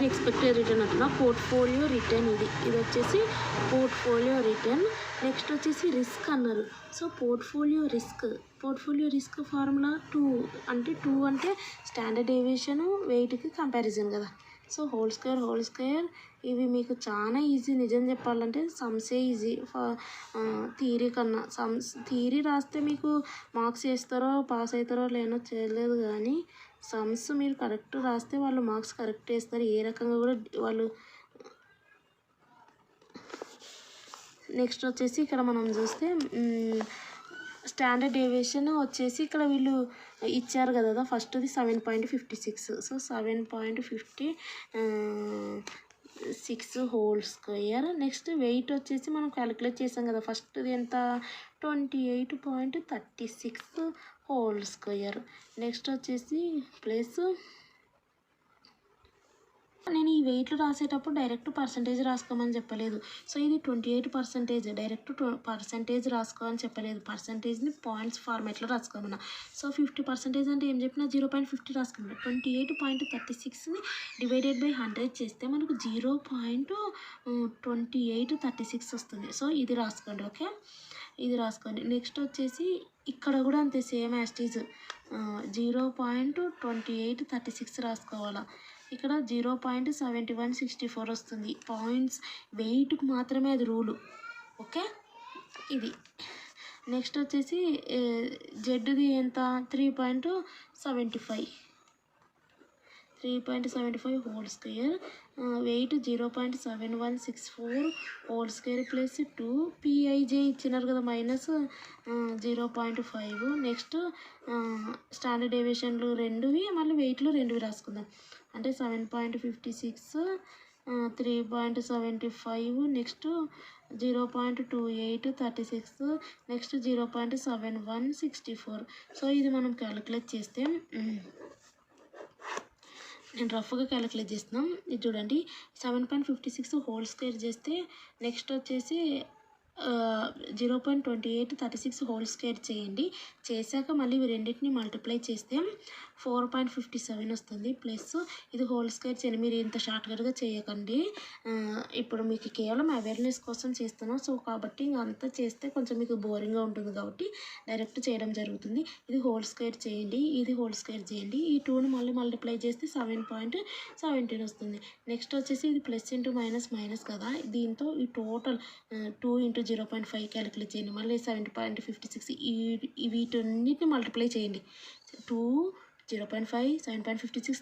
expected return అంటున్నా, పోర్ట్ఫోలియో రిటర్న్. ఇది వచ్చేసి పోర్ట్ఫోలియో రిటర్న్. నెక్స్ట్ వచ్చేసి రిస్క్ అన్నారు. సో పోర్ట్ఫోలియో రిస్క్ ఫార్ములా 2 అంటే స్టాండర్డ్ డీవియేషన్ వెయిట్కి కంపారిజన్ కదా. సో హోల్ స్క్వేర్ ఇవి మీకు చాలా ఈజీ. నిజం చెప్పాలంటే సమ్సే ఈజీ థియరీ కన్నా. థియరీ రాస్తే మీకు మార్క్స్ వేస్తారో పాస్ అవుతారో లేనో చేయలేదు, కానీ సమ్స్ మీరు కరెక్ట్ రాస్తే వాళ్ళు మార్క్స్ కరెక్ట్ వేస్తారు. ఏ రకంగా కూడా వాళ్ళు. నెక్స్ట్ వచ్చేసి ఇక్కడ మనం చూస్తే స్టాండర్డ్ డీవియేషన్ వచ్చేసి ఇక్కడ వీళ్ళు ఇచ్చారు కదా, ఫస్ట్ది 7.56. So 7.56 whole square. Next weight వచ్చేసి మనం క్యాలిక్యులేట్ చేసాం కదా, ఫస్ట్ది ఎంత 28.36 హోల్ స్క్వేర్. నెక్స్ట్ వచ్చేసి ప్లస్ నేను ఈ వెయిట్లు రాసేటప్పుడు డైరెక్ట్ పర్సంటేజ్ రాసుకోమని చెప్పలేదు. సో ఇది 28%, డైరెక్ట్ పర్సంటేజ్ రాసుకోమని చెప్పలేదు. పర్సంటేజ్ని పాయింట్స్ ఫార్మేట్లో రాసుకోమన్నా. సో 50% అంటే ఏం చెప్పినా 0.50 రాసుకున్నాను. 28.36ని డివైడెడ్ బై 100 చేస్తే మనకు 0.2836 వస్తుంది. సో ఇది రాసుకోండి. ఓకే, ఇది రాసుకోండి. నెక్స్ట్ వచ్చేసి ఇక్కడ కూడా అంతే, సేమ్ యాస్టీజ్ 0.2836 రాసుకోవాలా. ఇక్కడ 0.7164 వస్తుంది. పాయింట్స్ వెయిట్కి మాత్రమే అది రూలు. ఓకే, ఇది. నెక్స్ట్ వచ్చేసి జెడ్ది ఎంత 3.75 whole square. Weight 0.7164 whole square plus 2 PIJ ఇచ్చినారు కదా, మైనస్ 0.5. నెక్స్ట్ స్టాండర్డ్ డీవియేషన్లు 2వి, మళ్ళీ వెయిట్లు 2వి రాసుకుందాం. అంటే 7.56, 3.75, నెక్స్ట్ 0.2836, నెక్స్ట్ 0.7164. సో ఇది మనం క్యాలిక్యులేట్ చేస్తే, నేను రఫ్గా క్యాలిక్యులేట్ చేస్తున్నాం. ఇది చూడండి, 7.56 హోల్ స్క్వేర్ చేస్తే నెక్స్ట్ వచ్చేసి 0.2836 హోల్ స్క్వేర్ చేయండి. చేశాక మళ్ళీ ఇవి రెండింటిని మల్టిప్లై చేస్తే 4.57 వస్తుంది. ప్లస్ ఇది హోల్ స్క్వేర్ చేయండి. మీరు ఇంత షార్ట్కట్గా చేయకండి, ఇప్పుడు మీకు కేవలం అవేర్నెస్ కోసం చేస్తున్నాం. సో కాబట్టి అంతా చేస్తే కొంచెం మీకు బోరింగ్గా ఉంటుంది కాబట్టి డైరెక్ట్ చేయడం జరుగుతుంది. ఇది హోల్ స్క్వేర్ చేయండి, ఇది హోల్ స్క్వేర్ చేయండి. ఈ 2ని మళ్ళీ మల్టిప్లై చేస్తే 7.17 వస్తుంది. నెక్స్ట్ వచ్చేసి ఇది ప్లస్ ఇంటూ మైనస్ కదా, దీంతో ఈ టోటల్ 2 × 0.5 క్యాలిక్యులేట్ చేయండి. మళ్ళీ 7.56 వీటన్నిటిని మల్టిప్లై చేయండి. 2, 0.5, 7.56,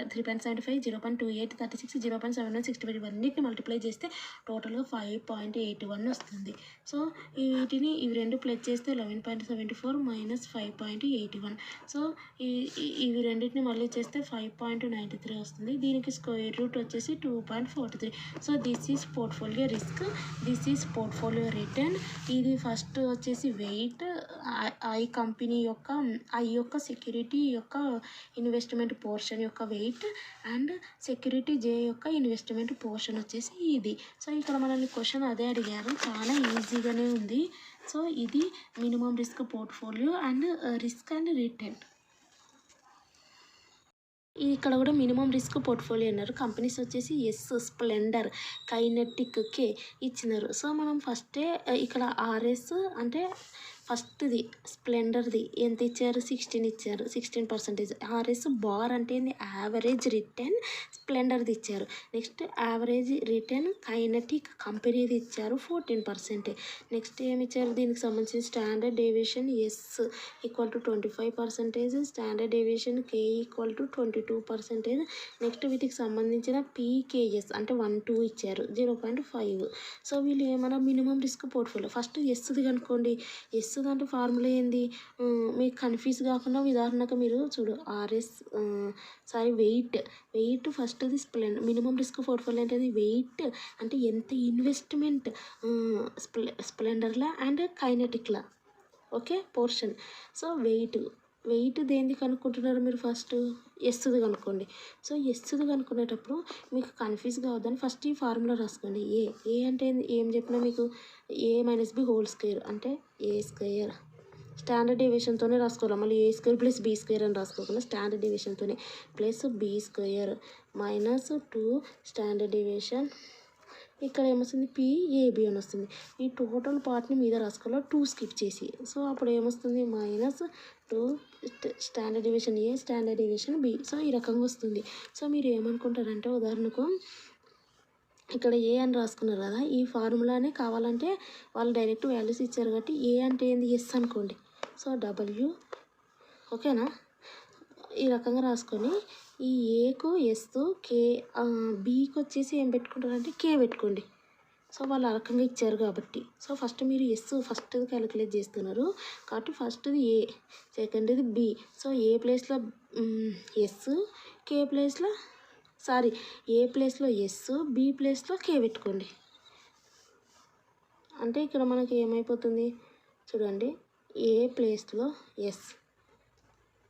3.75, 0.2836, 0.7165 ఇవన్నిటిని మల్టిప్లై చేస్తే టోటల్గా 5.81 వస్తుంది. సో వీటిని ఇవి రెండు ప్లస్ చేస్తే 11.74 మైనస్ 5.81. సో ఇవి రెండింటిని మళ్ళీ చేస్తే 5.93 వస్తుంది. దీనికి స్క్వేర్ రూట్ వచ్చేసి 2.43. So this is portfolio risk, this is portfolio return. ఇది ఫస్ట్ వచ్చేసి వెయిట్, ఐ కంపెనీ యొక్క సెక్యూరిటీ యొక్క ఇన్వెస్ట్మెంట్ పోర్షన్ యొక్క వెయిట్, అండ్ సెక్యూరిటీ జే యొక్క ఇన్వెస్ట్మెంట్ పోర్షన్ వచ్చేసి ఇది. సో ఇక్కడ మనల్ని క్వశ్చన్ అదే అడిగారు, చాలా ఈజీగానే ఉంది. సో ఇది minimum risk portfolio and risk and return. ఇక్కడ కూడా మినిమం రిస్క్ పోర్ట్ఫోలియో అన్నారు. కంపెనీస్ వచ్చేసి ఎస్, స్ప్లెండర్, కైనెటిక్, కే ఇచ్చినారు. సో మనం ఫస్టే ఇక్కడ ఆర్ఎస్ అంటే ఫస్ట్ది స్ప్లెండర్ది ఎంత ఇచ్చారు, 16 ఇచ్చారు, 16%. ఆర్ఎస్ బార్ అంటే యావరేజ్ రిటర్న్ స్ప్లెండర్ది ఇచ్చారు. నెక్స్ట్ యావరేజ్ రిటర్న్ కైనెటిక్ కంపెనీది ఇచ్చారు 14%. నెక్స్ట్ ఏమి ఇచ్చారు, దీనికి సంబంధించిన standard deviation S equal to 25%, standard deviation K equal to 22%. Next వీటికి సంబంధించిన పీకేఎస్ అంటే 1, 2 ఇచ్చారు 0.5. సో వీళ్ళు ఏమన్నా మినిమం రిస్క్ పోర్ట్ఫోలియో ఫస్ట్ ఎస్ది కనుక్కోండి. ఎస్ అంటే ఫార్ములా ఏంది, మీకు కన్ఫ్యూజ్ కాకుండా ఉదాహరణకు మీరు చూడు ఆర్ఎస్ వెయిట్ ఫస్ట్ది మినిమం రిస్క్ పోర్ట్ఫోలియో అంటే వెయిట్ అంటే ఎంత ఇన్వెస్ట్మెంట్ స్ప్లెండర్లా అండ్ కైనెటిక్లా, ఓకే పోర్షన్. సో వెయిట్ దేనిది కనుక్కుంటున్నారు మీరు, ఫస్ట్ ఎస్ది కనుక్కోండి. సో ఎస్ది కనుక్కునేటప్పుడు మీకు కన్ఫ్యూజ్ కావద్దని ఫస్ట్ ఈ ఫార్ములా రాసుకోండి. ఏ అంటే ఏం చెప్పినా మీకు A minus B whole square అంటే ఏ స్క్వేర్ స్టాండర్డ్ డేవియేషన్తోనే రాసుకోవాలి. మళ్ళీ A square plus B square అని రాసుకోకుండా స్టాండర్డ్ డేవియేషన్తోనే plus B square minus 2 standard deviation. ఇక్కడ ఏమొస్తుంది పిఏబి అని వస్తుంది. ఈ టోటల్ పార్ట్ని మీద రాసుకోవాలి 2 స్కిప్ చేసి. సో అప్పుడు ఏమొస్తుంది మైనస్ 2 స్టాండర్డ్ డేవియేషన్ ఏ స్టాండర్డ్ డేవియేషన్ బి. సో ఈ రకంగా వస్తుంది. సో మీరు ఏమనుకుంటారంటే ఉదాహరణకు ఇక్కడ ఏ అని రాసుకున్నారు కదా, ఈ ఫార్ములానే కావాలంటే వాళ్ళు డైరెక్ట్ వాల్యూస్ ఇచ్చారు కాబట్టి ఏ అంటే ఏంది ఎస్ అనుకోండి. సో డబ్ల్యూ ఓకేనా, ఈ రకంగా రాసుకొని ఈ ఏకు ఎస్, కే బీకి వచ్చేసి ఏం పెట్టుకుంటారంటే కే పెట్టుకోండి. సో వాళ్ళు ఆ రకంగా ఇచ్చారు కాబట్టి. సో ఫస్ట్ మీరు ఎస్ ఫస్ట్ది క్యాలిక్యులేట్ చేస్తున్నారు కాబట్టి ఫస్ట్ది ఏ, సెకండ్ది బి. సో ఏ ప్లేస్లో ఎస్, కే ప్లేస్లో ఏ ప్లేస్లో ఎస్, బి ప్లేస్లో కే పెట్టుకోండి. అంటే ఇక్కడ మనకి ఏమైపోతుంది చూడండి, ఏ ప్లేస్లో ఎస్,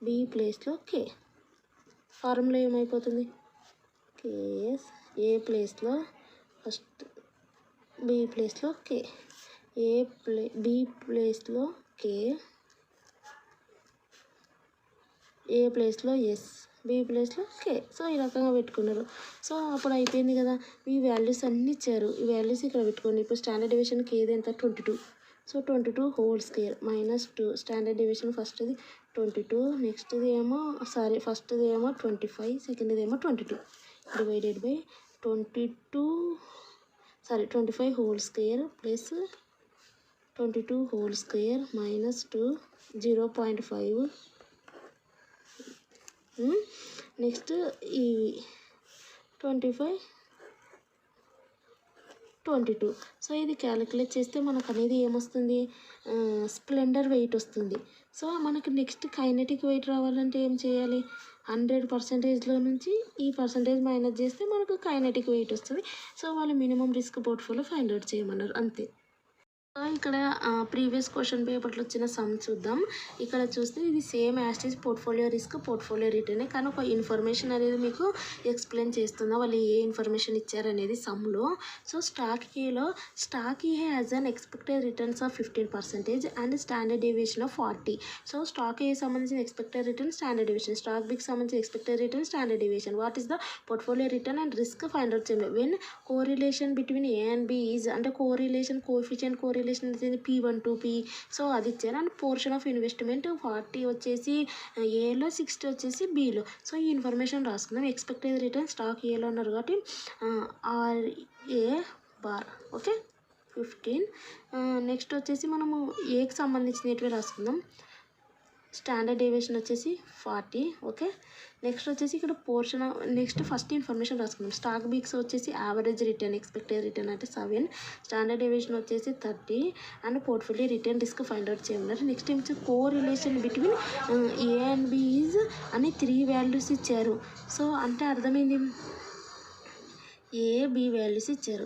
బి ప్లేస్లో కే. ఫార్ములా ఏమైపోతుంది కేఎస్, ఏ ప్లేస్లో ఫస్ట్ బి ప్లేస్లో కే, బి ప్లేస్లో కే, ఏ ప్లేస్లో ఎస్, బి ప్లేస్లో కే. సో ఈ రకంగా పెట్టుకున్నారు. సో అప్పుడు అయిపోయింది కదా, ఈ వాల్యూస్ అన్నీ ఇచ్చారు. ఈ వాల్యూస్ ఇక్కడ పెట్టుకోండి. ఇప్పుడు స్టాండర్డ్ డేవియేషన్కి ఏది ఎంత 22. So 22 whole square minus 2 standard deviation ఫస్ట్ది 22, నెక్స్ట్ది ఏమో ఫస్ట్ది ఏమో 25, సెకండ్ది ఏమో 22 divided by 25 whole square plus 22 whole square minus 2 0.5. Next ఈ 25 22. సో ఇది క్యాలిక్యులేట్ చేస్తే మనకు అనేది ఏమొస్తుంది, స్ప్లెండర్ వెయిట్ వస్తుంది. సో మనకి నెక్స్ట్ కైనెటిక్ వెయిట్ రావాలంటే ఏం చేయాలి, 100%లో నుంచి ఈ పర్సంటేజ్ మైనస్ చేస్తే మనకు కైనెటిక్ వెయిట్ వస్తుంది. సో వాళ్ళు minimum risk portfolio find out చేయమన్నారు అంతే. ఇక్కడ ప్రీవియస్ క్వశ్చన్ పేపర్లో వచ్చిన సమ్ చూద్దాం. ఇక్కడ చూస్తే ఇది same as this portfolio risk portfolio return, కానీ ఒక ఇన్ఫర్మేషన్ అనేది మీకు ఎక్స్ప్లెయిన్ చేస్తుందా వాళ్ళు ఏ ఇన్ఫర్మేషన్ ఇచ్చారనేది సమ్లో. So stock A has an expected returns of 15% and standard deviation of 40. So stock A సంబంధించిన expected return standard deviation, stock బికి సంబంధించిన expected return standard deviation. What is the portfolio return and risk find out చేయండి. When correlation between A and B is అంటే కోరిలేషన్ కోఎఫిషియంట్ కోరిలేషన్ వచ్చేసి P1 to P. సో అది ఇచ్చారు. అండ్ పోర్షన్ ఆఫ్ ఇన్వెస్ట్మెంట్ 40 వచ్చేసి ఏలో, 60 వచ్చేసి బిలో. సో ఈ ఇన్ఫర్మేషన్ రాసుకుందాం. ఎక్స్పెక్టెడ్ రిటర్న్ స్టాక్ ఏలో ఉన్నారు కాబట్టి RA బార్ ఓకే 15. నెక్స్ట్ వచ్చేసి మనము ఏకి సంబంధించినవి రాసుకుందాం. స్టాండర్డ్ డేవియేషన్ వచ్చేసి 40 ఓకే. నెక్స్ట్ వచ్చేసి ఇక్కడ పోర్షన్ నెక్స్ట్ ఫస్ట్ ఇన్ఫర్మేషన్ రాసుకుందాం. స్టాక్ బిక్స్ వచ్చేసి యావరేజ్ రిటర్న్ ఎక్స్పెక్టెడ్ రిటర్న్ అంటే 7, స్టాండర్డ్ డేవియేషన్ వచ్చేసి 30 and portfolio return risk find out చేయమన్నారు. నెక్స్ట్ ఏమి correlation between A and B is అని 3 వాల్యూస్ ఇచ్చారు. సో అంటే అర్థమైంది, ఏబి వాల్యూస్ ఇచ్చారు.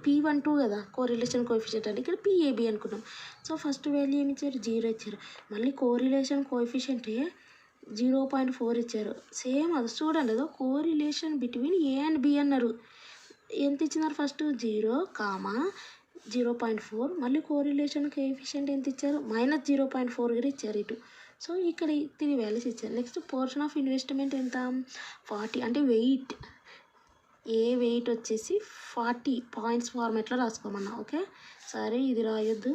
P1 2 కదా కోరిలేషన్ కోఎఫిషియంట్ అంటే ఇక్కడ PAB అనుకున్నాం. సో ఫస్ట్ వాల్యూ ఏమి ఇచ్చారు 0 ఇచ్చారు. మళ్ళీ కోరిలేషన్ కోఎఫిషియంటే 0.4 ఇచ్చారు. సేమ్ అది చూడండి, అదో correlation between A and B అన్నారు. ఎంత ఇచ్చినారు ఫస్ట్ 0, 0.4 మళ్ళీ కోరిలేషన్ కోఎఫిషియంట్ ఎంత ఇచ్చారు -0.4 కూడా ఇచ్చారు ఇటు. సో ఇక్కడ 3 వాల్యూస్ ఇచ్చారు. నెక్స్ట్ పోర్షన్ ఆఫ్ ఇన్వెస్ట్మెంట్ ఎంత 40 అంటే వెయిట్ వెయిట్ వచ్చేసి 40 పాయింట్స్ ఫార్మేట్లో రాసుకోమన్నా. ఓకే సరే ఇది రాయొద్దు.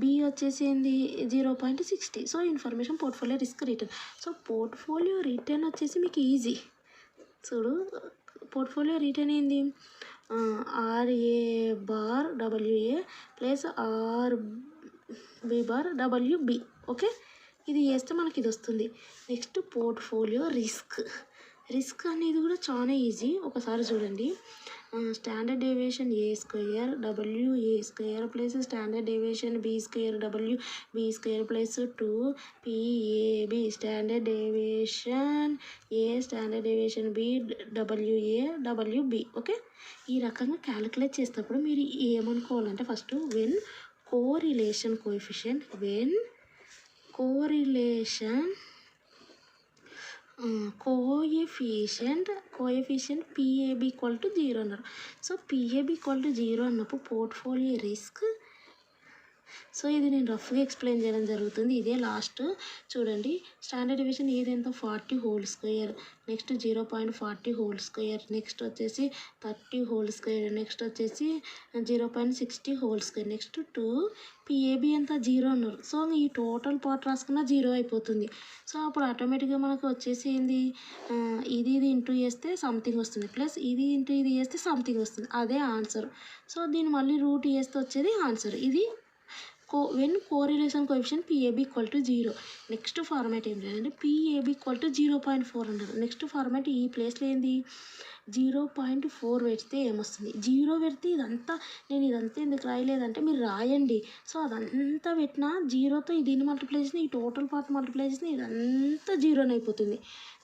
బి వచ్చేసి ఏంది 0.60. So information portfolio risk return. So portfolio return వచ్చేసి మీకు ఈజీ చూడు. పోర్ట్ఫోలియో రిటర్న్ ఏంది RA/WA ప్లస్ RB/WB. ఓకే ఇది చేస్తే మనకి ఇది వస్తుంది. నెక్స్ట్ పోర్ట్ఫోలియో రిస్క్ అనేది కూడా చాలా ఈజీ. ఒకసారి చూడండి. Standard deviation A² WA² plus standard deviation B² WB² plus 2 PAB standard deviation A standard deviation B WA WB. Okay ఈ రకంగా క్యాలిక్యులేట్ చేసేటప్పుడు మీరు ఏమనుకోవాలంటే first when correlation coefficient coefficient PAB = 0 అన్నారు. సో PAB = 0 అన్నప్పుడు పోర్ట్ఫోలియో రిస్క్. సో ఇది నేను రఫ్గా ఎక్స్ప్లెయిన్ చేయడం జరుగుతుంది. ఇదే లాస్ట్ చూడండి. స్టాండర్డ్ డేవియేషన్ ఏది ఎంత 40² నెక్స్ట్ 0.40², నెక్స్ట్ వచ్చేసి 30², నెక్స్ట్ వచ్చేసి 0.60², నెక్స్ట్ 2 PAB ఎంత 0 అన్నారు. సో ఈ టోటల్ పార్ట్ రాసుకున్న 0 అయిపోతుంది. సో అప్పుడు ఆటోమేటిక్గా మనకు వచ్చేసి ఏంది ఇది ఇంటూ చేస్తే సంథింగ్ వస్తుంది, ప్లస్ ఇది ఇంటూ ఇది చేస్తే సంథింగ్ వస్తుంది. అదే ఆన్సర్. సో దీన్ని మళ్ళీ రూట్ చేస్తే వచ్చేది ఆన్సర్. ఇది when correlation coefficient PAB = 0. Next format ఏంటంటే PAB = 0.4 అంటారు. నెక్స్ట్ ఫార్మాట్ ఈ ప్లేస్లో ఏంది 0.4 పెడితే ఏమొస్తుంది 0 పెడితే ఇదంతా నేను ఇదంతా ఎందుకు రాయలేదంటే మీరు రాయండి. సో అదంతా పెట్టినా 0తో దీన్ని మల్టిప్లై చేసిన ఈ టోటల్ పార్ట్ మల్టిప్లై చేసిన ఇదంతా 0 అయిపోతుంది.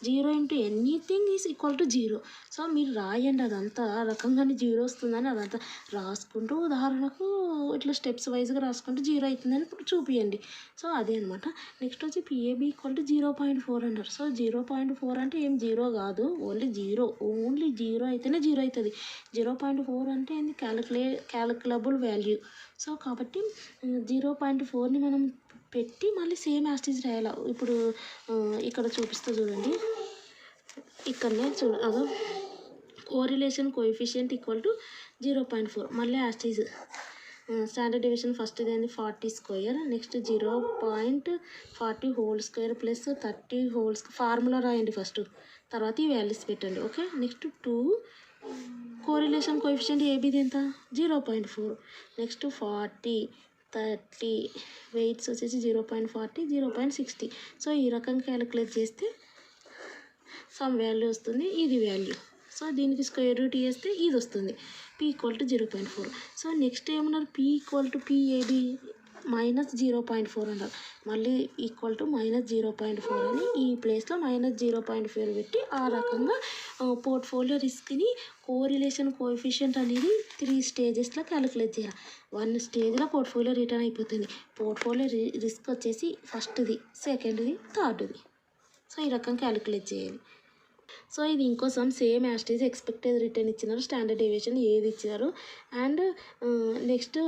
0 × ఎనీథింగ్ ఈజ్ = 0. సో మీరు రాయండి అదంతా రకంగానే 0 వస్తుందని అదంతా రాసుకుంటూ ఉదాహరణకు ఇట్లా స్టెప్స్ వైజ్గా రాసుకుంటూ 0 అవుతుందని చూపియండి. సో అదే అనమాట. నెక్స్ట్ వచ్చి PAB = 0.4 అంటారు. సో 0.4 అంటే ఏం 0 కాదు, ఓన్లీ 0 అయితేనే 0 అవుతుంది. 0.4 అంటే ఏంది క్యాలిక్యులబుల్ వాల్యూ. సో కాబట్టి 0.4ని మనం పెట్టి మళ్ళీ సేమ్ యాస్టీజ్ రాయాలి. ఇప్పుడు ఇక్కడ చూపిస్తూ చూడండి. ఇక్కడనే అదో కోరిలేషన్ కోఎఫిషియంట్ = 0.4 మళ్ళీ యాస్టీజ్ స్టాండర్డ్ డేవియేషన్ ఫస్ట్ ఇదేంది 40², నెక్స్ట్ 0.40² ప్లస్ 30² ఫార్ములా రాయండి ఫస్ట్, తర్వాత ఈ వాల్యూస్ పెట్టండి. ఓకే నెక్స్ట్ 2 కోరిలేషన్ కోఎఫిషియంట్ ఏబిది ఎంత 0.4, నెక్స్ట్ 40 30 వెయిట్స్ వచ్చేసి 0.40 0.60. సో ఈ రకంగా క్యాలిక్యులేట్ చేస్తే సమ్ వాల్యూ వస్తుంది, ఇది వాల్యూ. సో దీనికి స్క్వేర్ రూట్ చేస్తే ఇది వస్తుంది P = 0.4. సో నెక్స్ట్ ఏమన్నారు P = PAB -0.4 అన్నారు. మళ్ళీ -0.4 అని ఈ ప్లేస్లో -0.4 పెట్టి ఆ రకంగా పోర్ట్ఫోలియో రిస్క్ని కోరిలేషన్ కోఎఫిషియంట్ అనేది 3 స్టేజెస్లో క్యాలిక్యులేట్ చేయాలి. 1 స్టేజ్లో పోర్ట్ఫోలియో రిటర్న్ అయిపోతుంది. పోర్ట్ఫోలియో రిస్క్ వచ్చేసి ఫస్ట్ది, సెకండ్ది, థర్డ్ది. సో ఈ రకంగా క్యాలిక్యులేట్ చేయాలి. సో ఇది ఇంకో సమ్ సేమ్ యాస్టీజ్ ఎక్స్పెక్టెడ్ రిటర్న్ ఇచ్చినారు, స్టాండర్డ్ డేవియేషన్ ఏది ఇచ్చారు, అండ్ నెక్స్ట్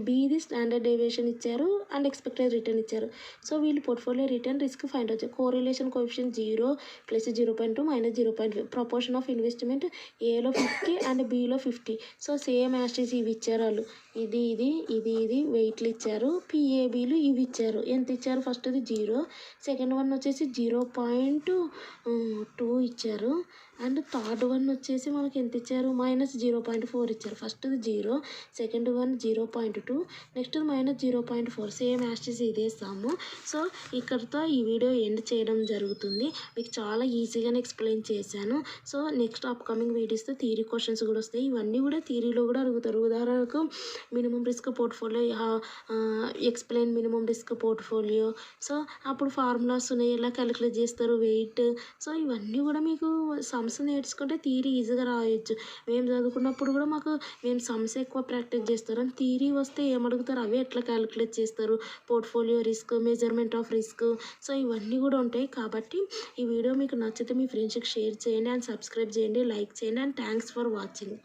బీది స్టాండర్డ్ డేవియేషన్ ఇచ్చారు అండ్ ఎక్స్పెక్టెడ్ రిటర్న్ ఇచ్చారు. సో వీళ్ళు పోర్ట్ఫోలియో రిటర్న్ రిస్క్ ఫైండ్ అవుతారు. Correlation coefficient 0 plus 0.2 -0.5. Proportion of investment ఏలో 50 అండ్ బిలో 50. సో సేమ్ యాస్టీజ్ ఇవి ఇచ్చారు వాళ్ళు, ఇది వెయిట్లు ఇచ్చారు, PABలు ఇవి ఇచ్చారు. ఎంత ఇచ్చారు ఫస్ట్ది 0, సెకండ్ వన్ వచ్చేసి 0.2 ఇచ్చారు, అండ్ థర్డ్ వన్ వచ్చేసి మనకి ఎంత ఇచ్చారు -0.4 ఇచ్చారు. ఫస్ట్ది 0, సెకండ్ వన్ 0.2, నెక్స్ట్ -0.4. సేమ్ యాస్టీజ్ ఇదే సమ్. సో ఇక్కడితో ఈ వీడియో ఎండ్ చేయడం జరుగుతుంది. మీకు చాలా ఈజీగానే ఎక్స్ప్లెయిన్ చేశాను. సో నెక్స్ట్ అప్కమింగ్ వీడియోస్తో థియరీ క్వశ్చన్స్ కూడా వస్తాయి. ఇవన్నీ కూడా థియరీలో కూడా అడుగుతారు. ఉదాహరణకు minimum risk portfolio, explain minimum risk portfolio. So అప్పుడు ఫార్ములాస్ ఉన్నాయి, ఎలా క్యాలిక్యులేట్ చేస్తారు, వెయిట్. సో ఇవన్నీ కూడా మీకు సమ్స్ నేర్చుకుంటే థియరీ ఈజీగా రాయొచ్చు. మేము చదువుకున్నప్పుడు కూడా మేము సమ్స్ ఎక్కువ ప్రాక్టీస్ చేస్తారు, అని థియరీ వస్తే ఏమడుగుతారు అవే ఎట్లా క్యాలిక్యులేట్ చేస్తారు, portfolio risk, measurement of risk. So ఇవన్నీ కూడా ఉంటాయి. కాబట్టి ఈ వీడియో మీకు నచ్చితే మీ ఫ్రెండ్స్కి షేర్ చేయండి అండ్ సబ్స్క్రైబ్ చేయండి, లైక్ చేయండి, అండ్ థ్యాంక్స్ ఫర్ వాచింగ్.